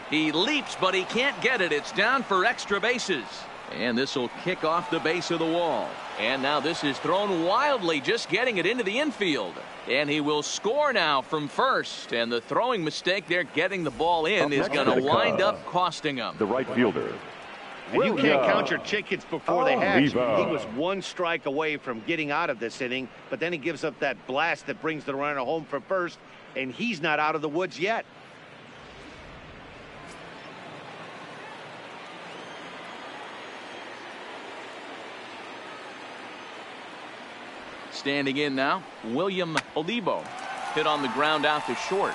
He leaps, but he can't get it. It's down for extra bases. And this will kick off the base of the wall. And now this is thrown wildly, just getting it into the infield. And he will score now from first. And the throwing mistake there, getting the ball in, is going to wind up costing him. The right fielder. And you can't count your chickens before they hatch. He Oliva. was 1 strike away from getting out of this inning, but then he gives up that blast that brings the runner home for first, and he's not out of the woods yet. Standing in now, William Olivo. Hit on the ground out to short.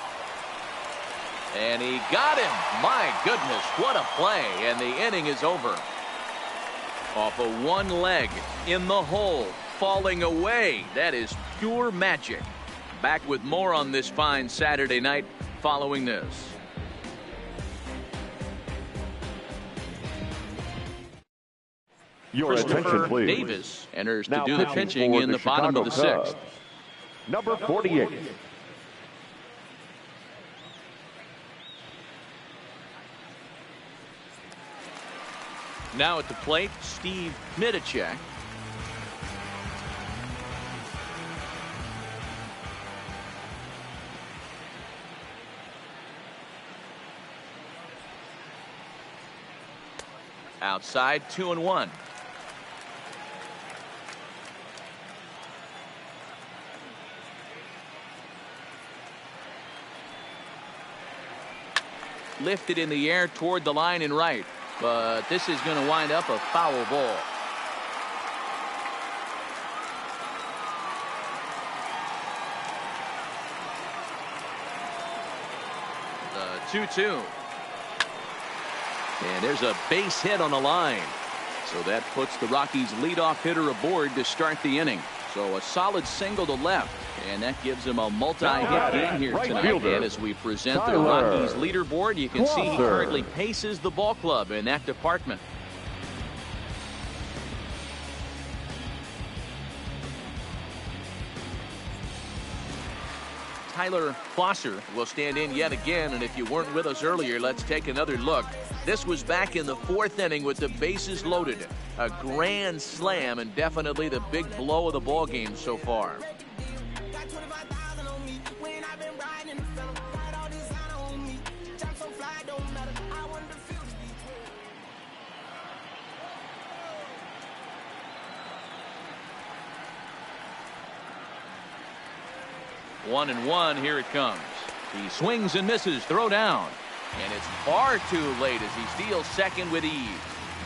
And he got him. My goodness, what a play. And the inning is over. Off of one leg, in the hole, falling away. That is pure magic. Back with more on this fine Saturday night following this. Your attention, Christopher please. Davis enters to Now do the pitching for in the bottom of the Chicago 6th. Cubs, number 48. Now at the plate, Steve Midicek. Outside, 2-1. Lifted in the air toward the line and right. But this is going to wind up a foul ball. The 2-2. And there's a base hit on the line. So that puts the Rockies leadoff hitter aboard to start the inning. So a solid single to left. And that gives him a multi-hit game here Right tonight. fielder, And as we present the Tyler Rockies leaderboard, you can see he Crawford. currently paces the ball club in that department. Tyler Fosser will stand in yet again, and if you weren't with us earlier, let's take another look. This was back in the 4th inning with the bases loaded. A grand slam and definitely the big blow of the ball game so far. 1-1, here it comes. He swings and misses, throw down. And it's far too late as he steals second with ease.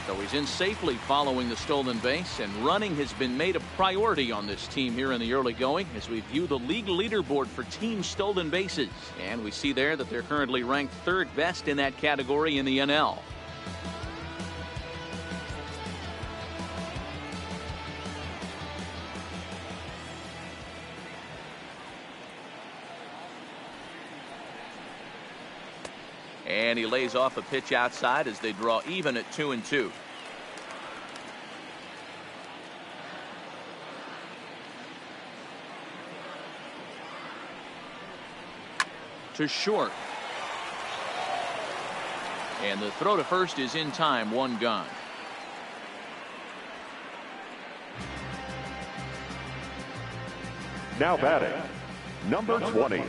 So he's in safely following the stolen base, and running has been made a priority on this team here in the early going as we view the league leaderboard for team stolen bases. And we see there that they're currently ranked third best in that category in the NL. And he lays off a pitch outside as they draw even at 2-2. To short. And the throw to first is in time, one gone. Now batting, number 20.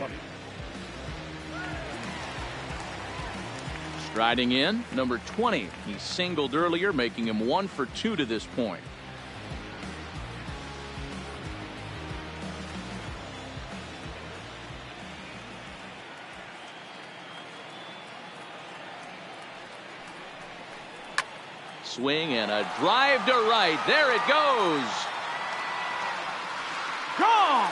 Striding in, number 20. He singled earlier, making him 1 for 2 to this point. Swing and a drive to right. There it goes. Gone.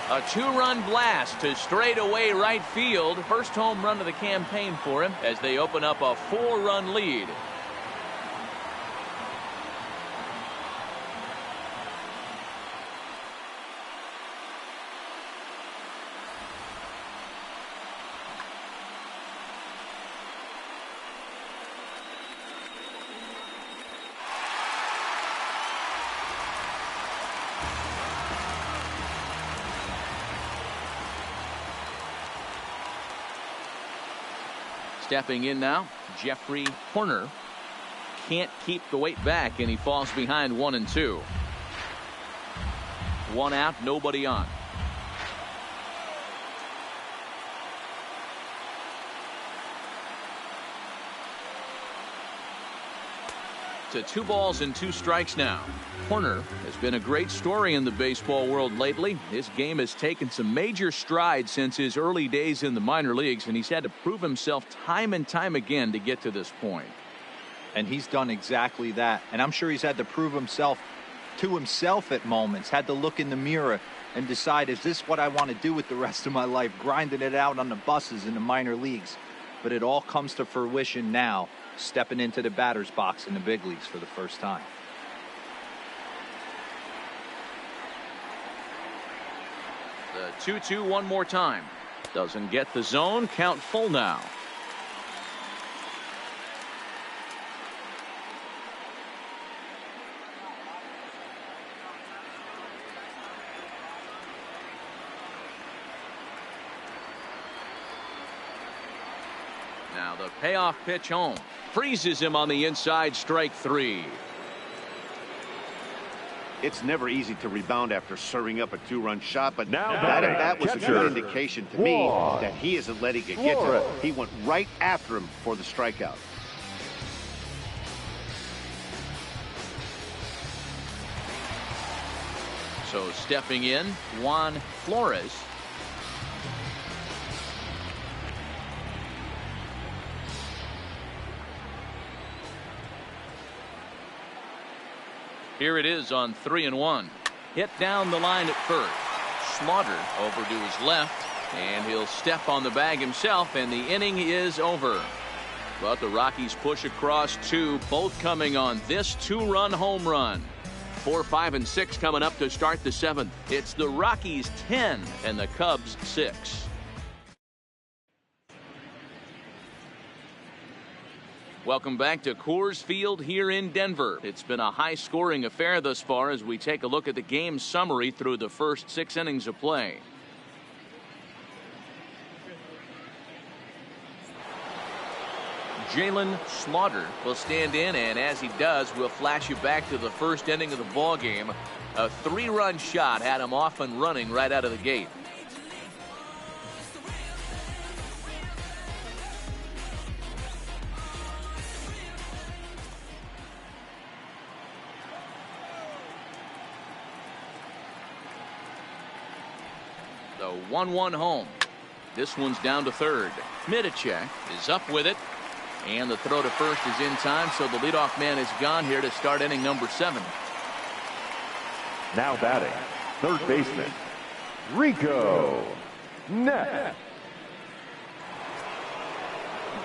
A two-run blast to straightaway right field. First home run of the campaign for him as they open up a 4-run lead. Stepping in now, Jeffrey Horner can't keep the weight back, and he falls behind 1-2. 1 out, nobody on. To 2 balls and 2 strikes now. Horner has been a great story in the baseball world lately. His game has taken some major strides since his early days in the minor leagues, and he's had to prove himself time and time again to get to this point. And he's done exactly that. And I'm sure he's had to prove himself to himself at moments, had to look in the mirror and decide, is this what I want to do with the rest of my life, grinding it out on the buses in the minor leagues? But it all comes to fruition now, stepping into the batter's box in the big leagues for the first time. The 2-2 one more time. Doesn't get the zone. Count full now. Now the payoff pitch home. Freezes him on the inside, strike 3. It's never easy to rebound after serving up a 2-run shot, but Now that was a catcher. good indication to me One. that he isn't letting it get to him. He went right after him for the strikeout. So stepping in, Juan Flores. Here it is on 3-1. Hit down the line at first. Slaughter over to his left, and he'll step on the bag himself, and the inning is over. But the Rockies push across 2, both coming on this 2-run home run. 4, 5, and 6 coming up to start the 7th. It's the Rockies 10 and the Cubs 6. Welcome back to Coors Field here in Denver. It's been a high-scoring affair thus far as we take a look at the game summary through the first 6 innings of play. Jalen Slaughter will stand in, and as he does, we'll flash you back to the first inning of the ball game. A 3-run shot had him off and running right out of the gate. The 1-1 home. This one's down to third. Middlechek is up with it. And the throw to first is in time, so the leadoff man is gone here to start inning number 7. Now batting, third baseman, Rico Neff.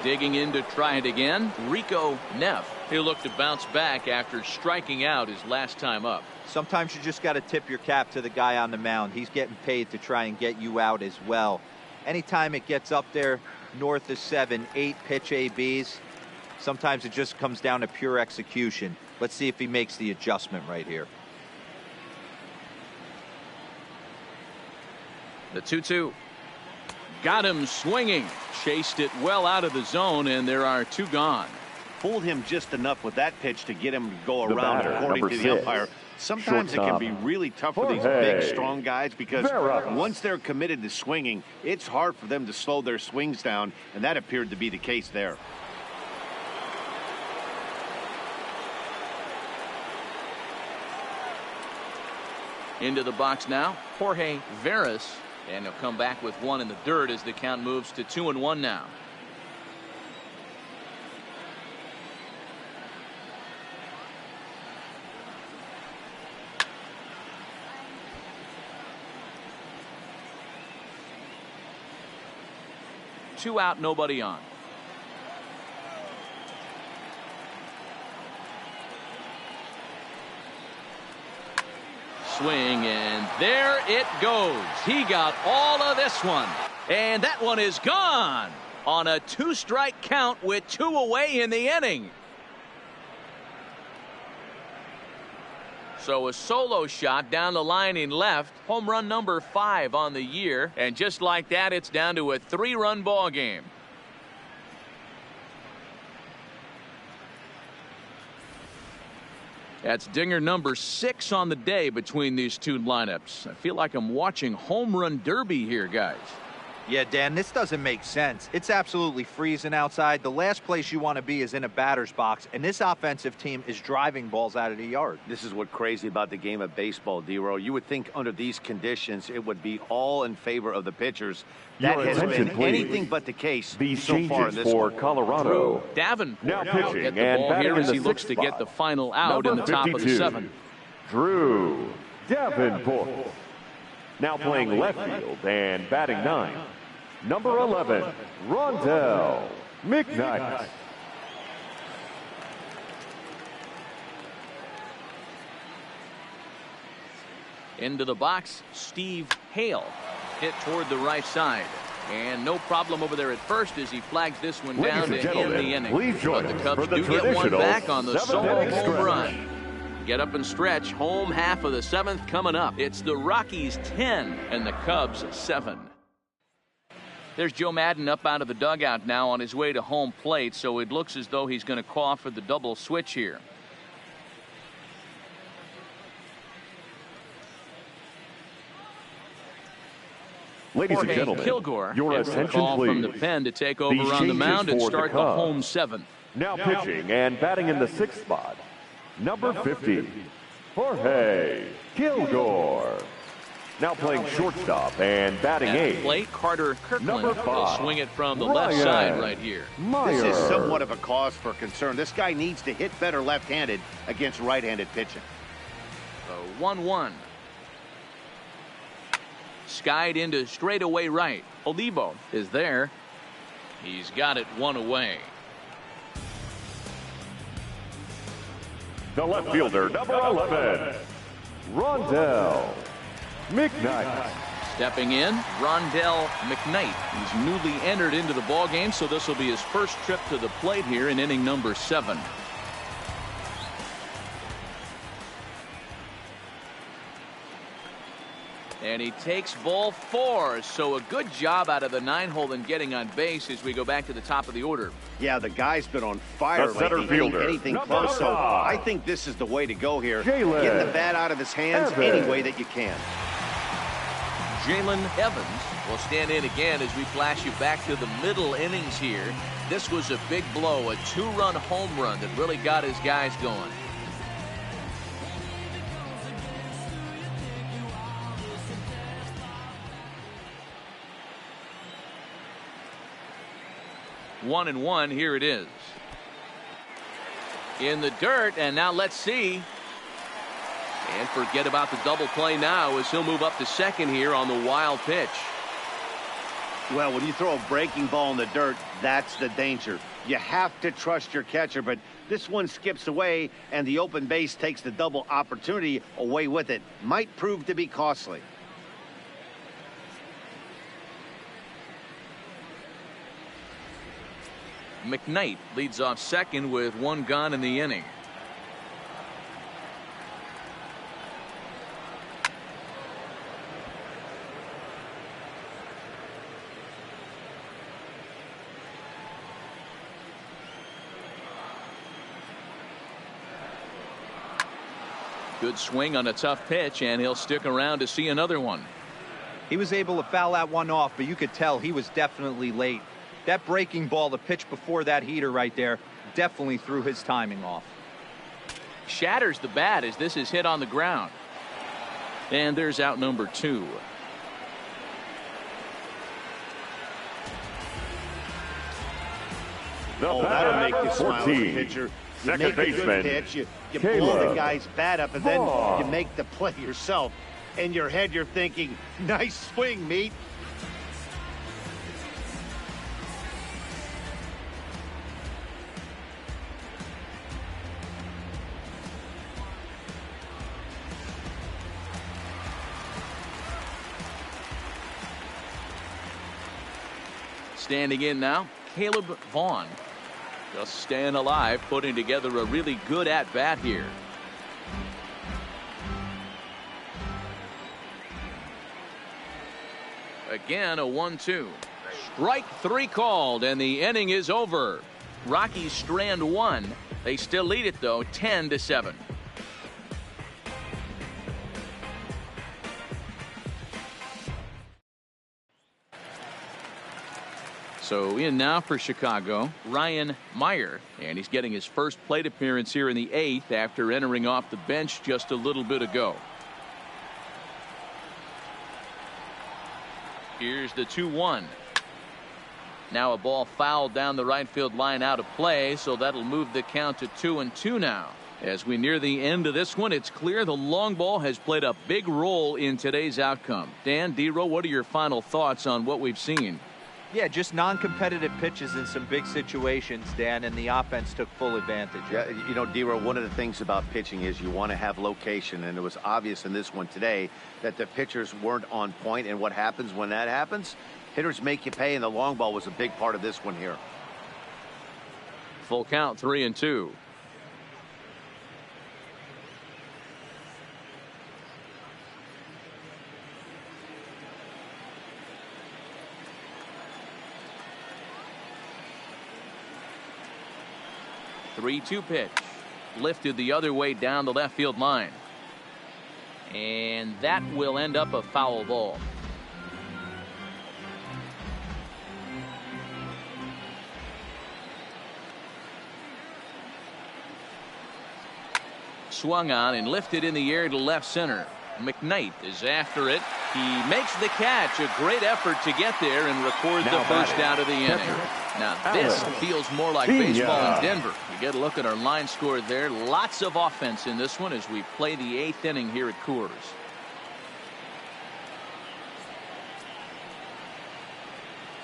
Digging in to try it again, Rico Neff. He'll look to bounce back after striking out his last time up. Sometimes you just got to tip your cap to the guy on the mound. He's getting paid to try and get you out as well. Anytime it gets up there north of 7, 8 pitch ABs, sometimes it just comes down to pure execution. Let's see if he makes the adjustment right here. The 2-2. Got him swinging. Chased it well out of the zone, and there are 2 gone. Fooled him just enough with that pitch to get him to go The around, batter, according to the number 6. umpire. Sometimes it can be really tough for these Jorge big, strong guys because Veras. once they're committed to swinging, it's hard for them to slow their swings down, and that appeared to be the case there. Into the box now, Jorge Veras, and he'll come back with 1 in the dirt as the count moves to 2-1 now. Two out, nobody on. Swing, and there it goes. He got all of this one, and that one is gone on a 2-strike count with 2 away in the inning. So a solo shot down the line in left, home run number 5 on the year, and just like that, it's down to a 3-run ball game. That's dinger number 6 on the day between these 2 lineups. I feel like I'm watching home run derby here, guys. Yeah, Dan, this doesn't make sense. It's absolutely freezing outside. The last place you want to be is in a batter's box, and this offensive team is driving balls out of the yard. This is what's crazy about the game of baseball, D-Row. You would think under these conditions it would be all in favor of the pitchers. That Your has attention, been please. anything but the case These so far in changes this for one. Colorado. Davenport Now will pitching get the and ball batting here in as the he looks 6th to get spot. the final out in the top of the 52, 7th. Drew Davenport. Now playing left field and batting 9. Number 11, Rondell McKnight. Into the box, Steve Hale. Hit toward the right side. And no problem over there at first as he flags this one down Ladies and to end gentlemen, the inning. please join But the us Cubs for the do get one traditional back on the solo 7th home stretch. run. Get up and stretch. Home half of the 7th coming up. It's the Rockies 10 and the Cubs 7. There's Joe Maddon up out of the dugout now on his way to home plate, so it looks as though he's going to call for the double switch here. Ladies and Jorge gentlemen, Kilgore your gets the attention call please. from the pen to take over These on the changes mound and for start the Cubs. home 7th. Now pitching and batting in the 6th spot, number 50, Jorge Kilgore. Now playing shortstop and batting At the 8, plate, Carter Kirkland Number will 5, swing it from the left Ryan side right here. Meyer. This is somewhat of a cause for concern. This guy needs to hit better left-handed against right-handed pitching. The 1-1. Skied into straightaway right. Olivo is there. He's got it 1 away. The left fielder, number 11, Rondell McKnight. Stepping in, Rondell McKnight. He's newly entered into the ball game, so this will be his first trip to the plate here in inning number 7. And he takes ball 4, so a good job out of the 9-hole in getting on base as we go back to the top of the order. Yeah, the guy's been on fire The center lately, fielder, anything number close. So 5. I think this is the way to go here. Jalen Get the bat out of his hands Evans. any way that you can. Jalen Evans will stand in again as we flash you back to the middle innings here. This was a big blow, a 2-run home run that really got his guys going. 1-1. Here it is. In the dirt, and now let's see. And forget about the double play now as he'll move up to second here on the wild pitch. Well, when you throw a breaking ball in the dirt, that's the danger. You have to trust your catcher, but this one skips away, and the open base takes the double opportunity away with it. Might prove to be costly. McKnight leads off second with one gone in the inning. Good swing on a tough pitch, and he'll stick around to see another one. He was able to foul that one off, but you could tell he was definitely late. That breaking ball, the pitch before that heater right there, definitely threw his timing off. Shatters the bat as this is hit on the ground. And there's out number 2. That'll make you smile as a pitcher. You Second make a good baseman, pitch, you blow the guy's bat up, and then you make the play yourself. In your head, you're thinking, nice swing, meat. Standing in now, Caleb Vaughn. Just staying alive, putting together a really good at-bat here. Again, a 1-2. Strike 3 called, and the inning is over. Rockies strand 1. They still lead it, though, 10-7. So in now for Chicago, Ryan Meyer, and he's getting his first plate appearance here in the 8th after entering off the bench just a little bit ago. Here's the 2-1. Now a ball fouled down the right field line out of play, so that'll move the count to 2-2 now. As we near the end of this one, it's clear the long ball has played a big role in today's outcome. Dan, D-Row, what are your final thoughts on what we've seen? Yeah, just non-competitive pitches in some big situations, Dan, and the offense took full advantage. Yeah, you know, D-Row, one of the things about pitching is you want to have location, and it was obvious in this one today that the pitchers weren't on point, and what happens when that happens? Hitters make you pay, and the long ball was a big part of this one here. Full count, 3-2. Three-2 pitch. Lifted the other way down the left field line. And that will end up a foul ball. Swung on and lifted in the air to left center. McKnight is after it. He makes the catch. A great effort to get there and record the first out of the inning. Now this feels more like baseball in Denver. You get a look at our line score there. Lots of offense in this one as we play the 8th inning here at Coors.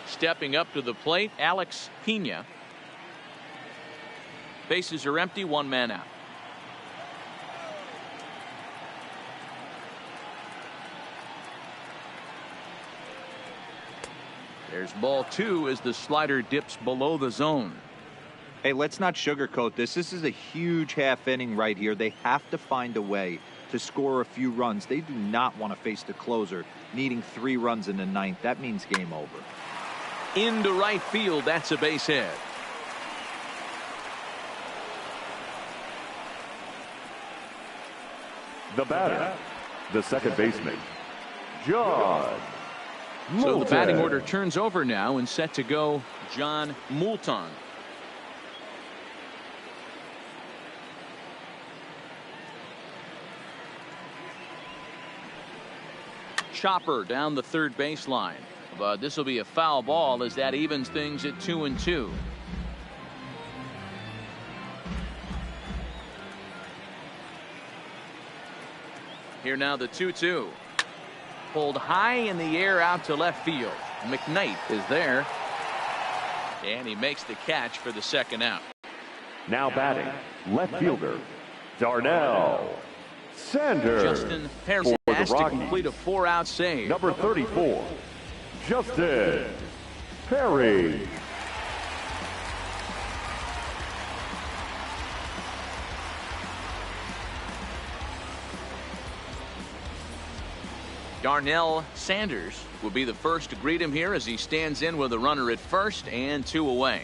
Stepping up to the plate, Alex Pena. Bases are empty, 1 man out. There's ball 2 as the slider dips below the zone. Hey, let's not sugarcoat this. This is a huge half inning right here. They have to find a way to score a few runs. They do not want to face the closer needing 3 runs in the 9th. That means game over. Into right field. That's a base hit. The batter, the second baseman, John Moulton. So the batting order turns over now and set to go John Moulton. Chopper down the third baseline. but this will be a foul ball as that evens things at 2-2. Here now the 2-2. Pulled high in the air out to left field. McKnight is there. And he makes the catch for the second out. Now batting, left fielder, Darnell Sanders. Justin Perry has to complete a 4-out save. Number 34, Justin Perry. Darnell Sanders will be the first to greet him here as he stands in with a runner at first and 2 away.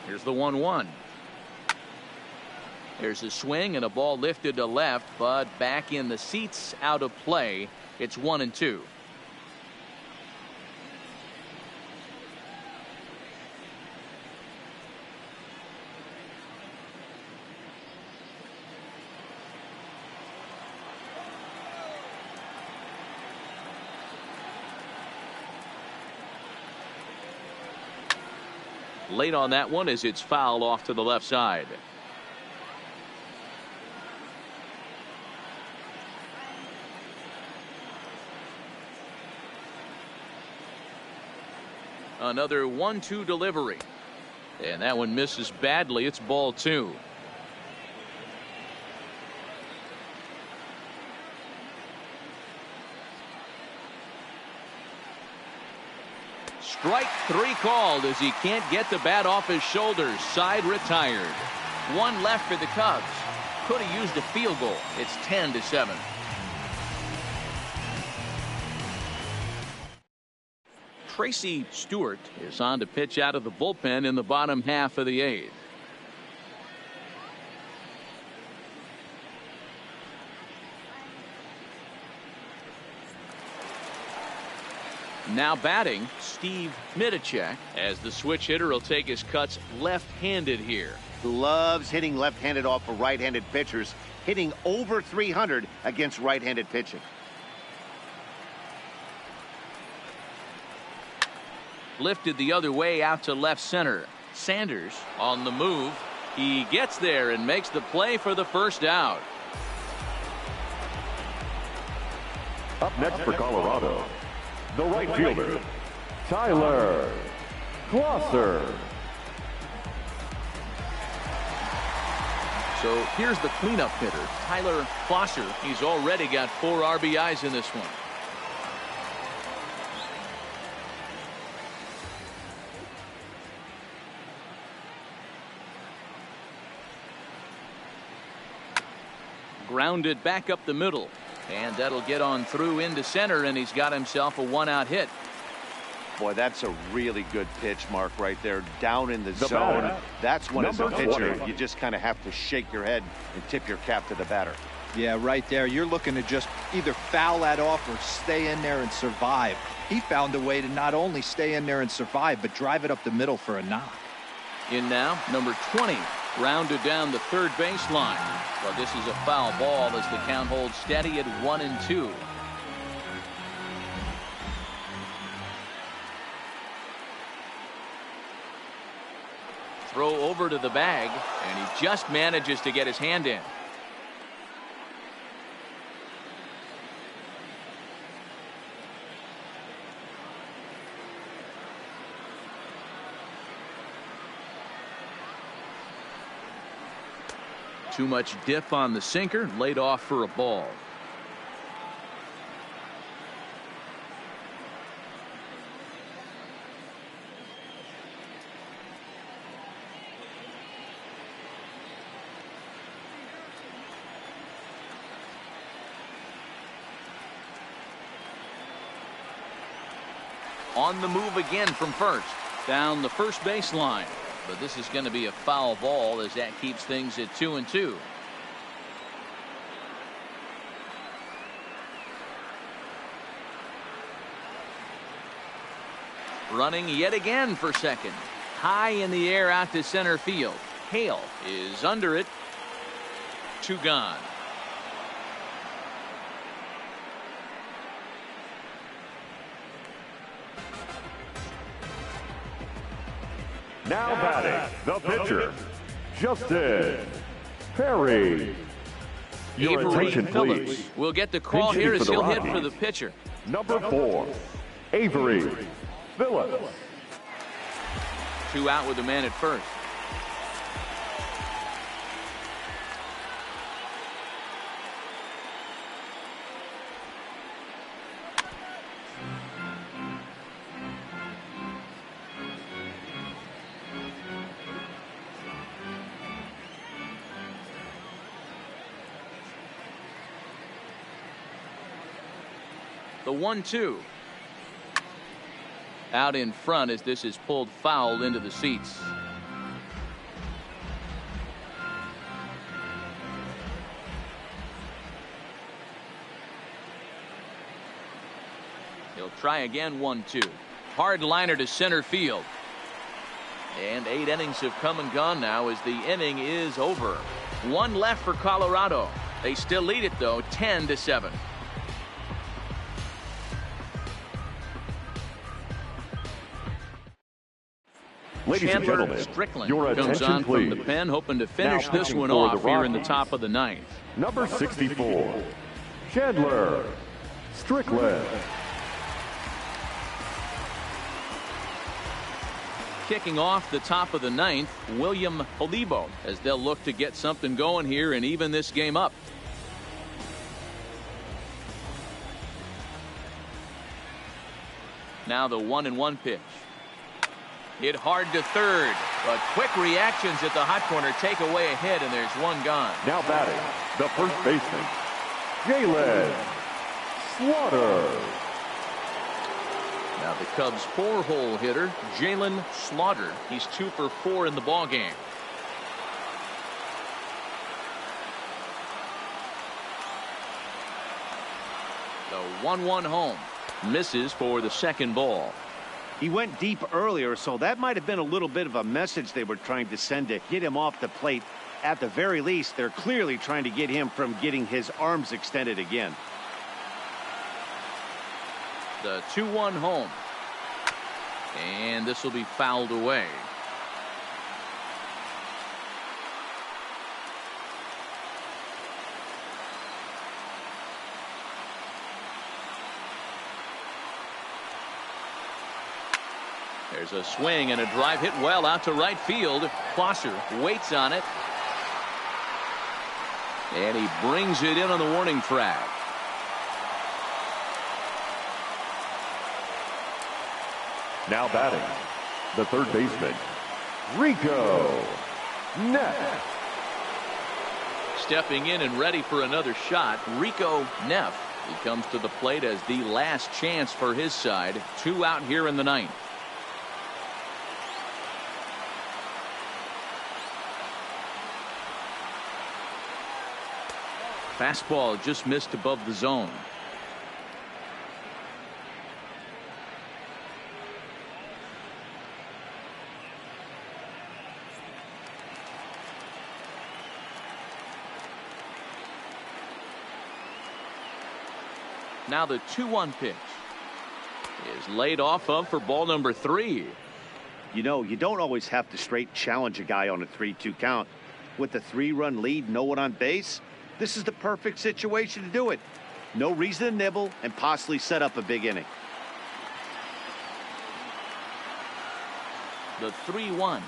Here's the 1-1. There's a swing and a ball lifted to left, but back in the seats, out of play. It's 1-2. Late on that one as it's fouled off to the left side. Another 1-2 delivery. And that one misses badly. It's ball 2. Strike 3 called as he can't get the bat off his shoulders. Side retired. 1 left for the Cubs. Could have used a field goal. It's 10-7. Tracy Stewart is on to pitch out of the bullpen in the bottom half of the 8th. Now batting, Steve Mitacek, as the switch hitter will take his cuts left-handed here. Loves hitting left-handed off of right-handed pitchers, hitting over 300 against right-handed pitching. Lifted the other way out to left center. Sanders on the move. He gets there and makes the play for the first out. Up next for Colorado, the right fielder, Tyler Glosser. So here's the cleanup hitter, Tyler Glosser. He's already got 4 RBIs in this one. Grounded back up the middle. And that'll get on through into center, and he's got himself a 1-out hit. Boy, that's a really good pitch, Mark, right there, down in the zone. batter, That's when, as a pitcher, 20. you just kind of have to shake your head and tip your cap to the batter. Yeah, right there. You're looking to just either foul that off or stay in there and survive. He found a way to not only stay in there and survive, but drive it up the middle for a knock. In now, number 20. Grounded down the third baseline. But this is a foul ball as the count holds steady at 1-2. Throw over to the bag, and he just manages to get his hand in. Too much dip on the sinker, laid off for a ball. On the move again from first. Down the first baseline. But this is going to be a foul ball as that keeps things at 2-2. Running yet again for second. High in the air out to center field. Hale is under it. 2 gone. Now batting, the pitcher, Justin Perry. Your Avery attention, Phillips please. will get the call Pinch here hitting as for the he'll hit for Rockies. the pitcher. Number 4, Avery Phillips. 2 out with the man at first. The 1-2. Out in front as this is pulled foul into the seats. He'll try again. 1-2. Hard liner to center field. And 8 innings have come and gone now as the inning is over. 1 left for Colorado. They still lead it though, 10-7. Ladies and Chandler gentlemen, Strickland your comes attention, on from the please. pen, hoping to finish Now this pitching one for off the here in the Rockies. top of the 9th. Number 64, Chandler Strickland. Kicking off the top of the 9th, William Olivo, as they'll look to get something going here and even this game up. Now the 1-1 pitch. Hit hard to third, but quick reactions at the hot corner take away a hit, and there's 1 gone. Now batting, the first baseman, Jalen Slaughter. Now the Cubs 4-hole hitter, Jalen Slaughter. He's 2 for 4 in the ballgame. The 1-1 home. Misses for the second ball. He went deep earlier, so that might have been a little bit of a message they were trying to send to get him off the plate. At the very least, they're clearly trying to get him from getting his arms extended again. The 2-1 home. And this will be fouled away. There's a swing and a drive hit well out to right field. Plosser waits on it. And he brings it in on the warning track. Now batting, the third baseman, Rico Neff. Stepping in and ready for another shot, Rico Neff. He comes to the plate as the last chance for his side. 2 out here in the 9th. Fastball just missed above the zone. Now the 2-1 pitch is laid off of for ball number 3. You know, you don't always have to straight challenge a guy on a 3-2 count. With the 3-run lead, no one on base, this is the perfect situation to do it. No reason to nibble and possibly set up a big inning. The 3-1.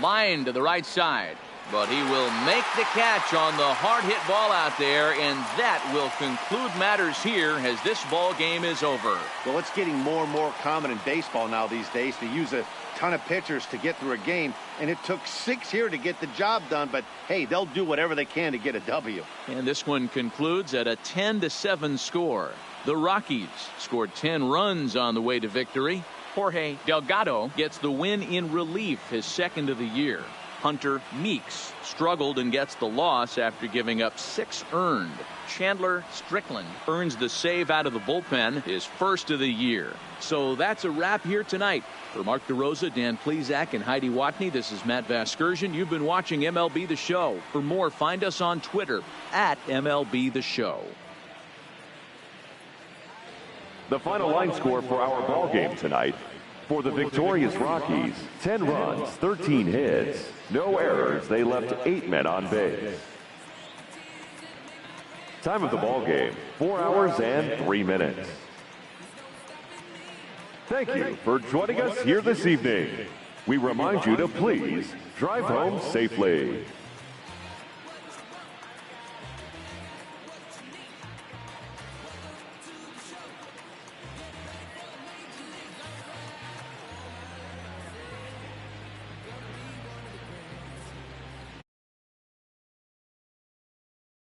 Line to the right side. But he will make the catch on the hard hit ball out there, and that will conclude matters here as this ball game is over. Well, it's getting more and more common in baseball now these days to use a ton of pitchers to get through a game, and it took 6 here to get the job done, but hey, they'll do whatever they can to get a W. And this one concludes at a 10-7 score. The Rockies scored 10 runs on the way to victory. Jorge Delgado gets the win in relief, his second of the year. Hunter Meeks struggled and gets the loss after giving up 6 earned. Chandler Strickland earns the save out of the bullpen, his first of the year. So that's a wrap here tonight. For Mark DeRosa, Dan Plesac, and Heidi Watney, this is Matt Vasgersian. You've been watching MLB The Show. For more, find us on Twitter at MLB The Show. The final line score for our ball game tonight. For the victorious Rockies, 10 runs, 13 hits, no errors. They left 8 men on base. Time of the ball game, 4 hours and 3 minutes. Thank you for joining us here this evening. We remind you to please drive home safely.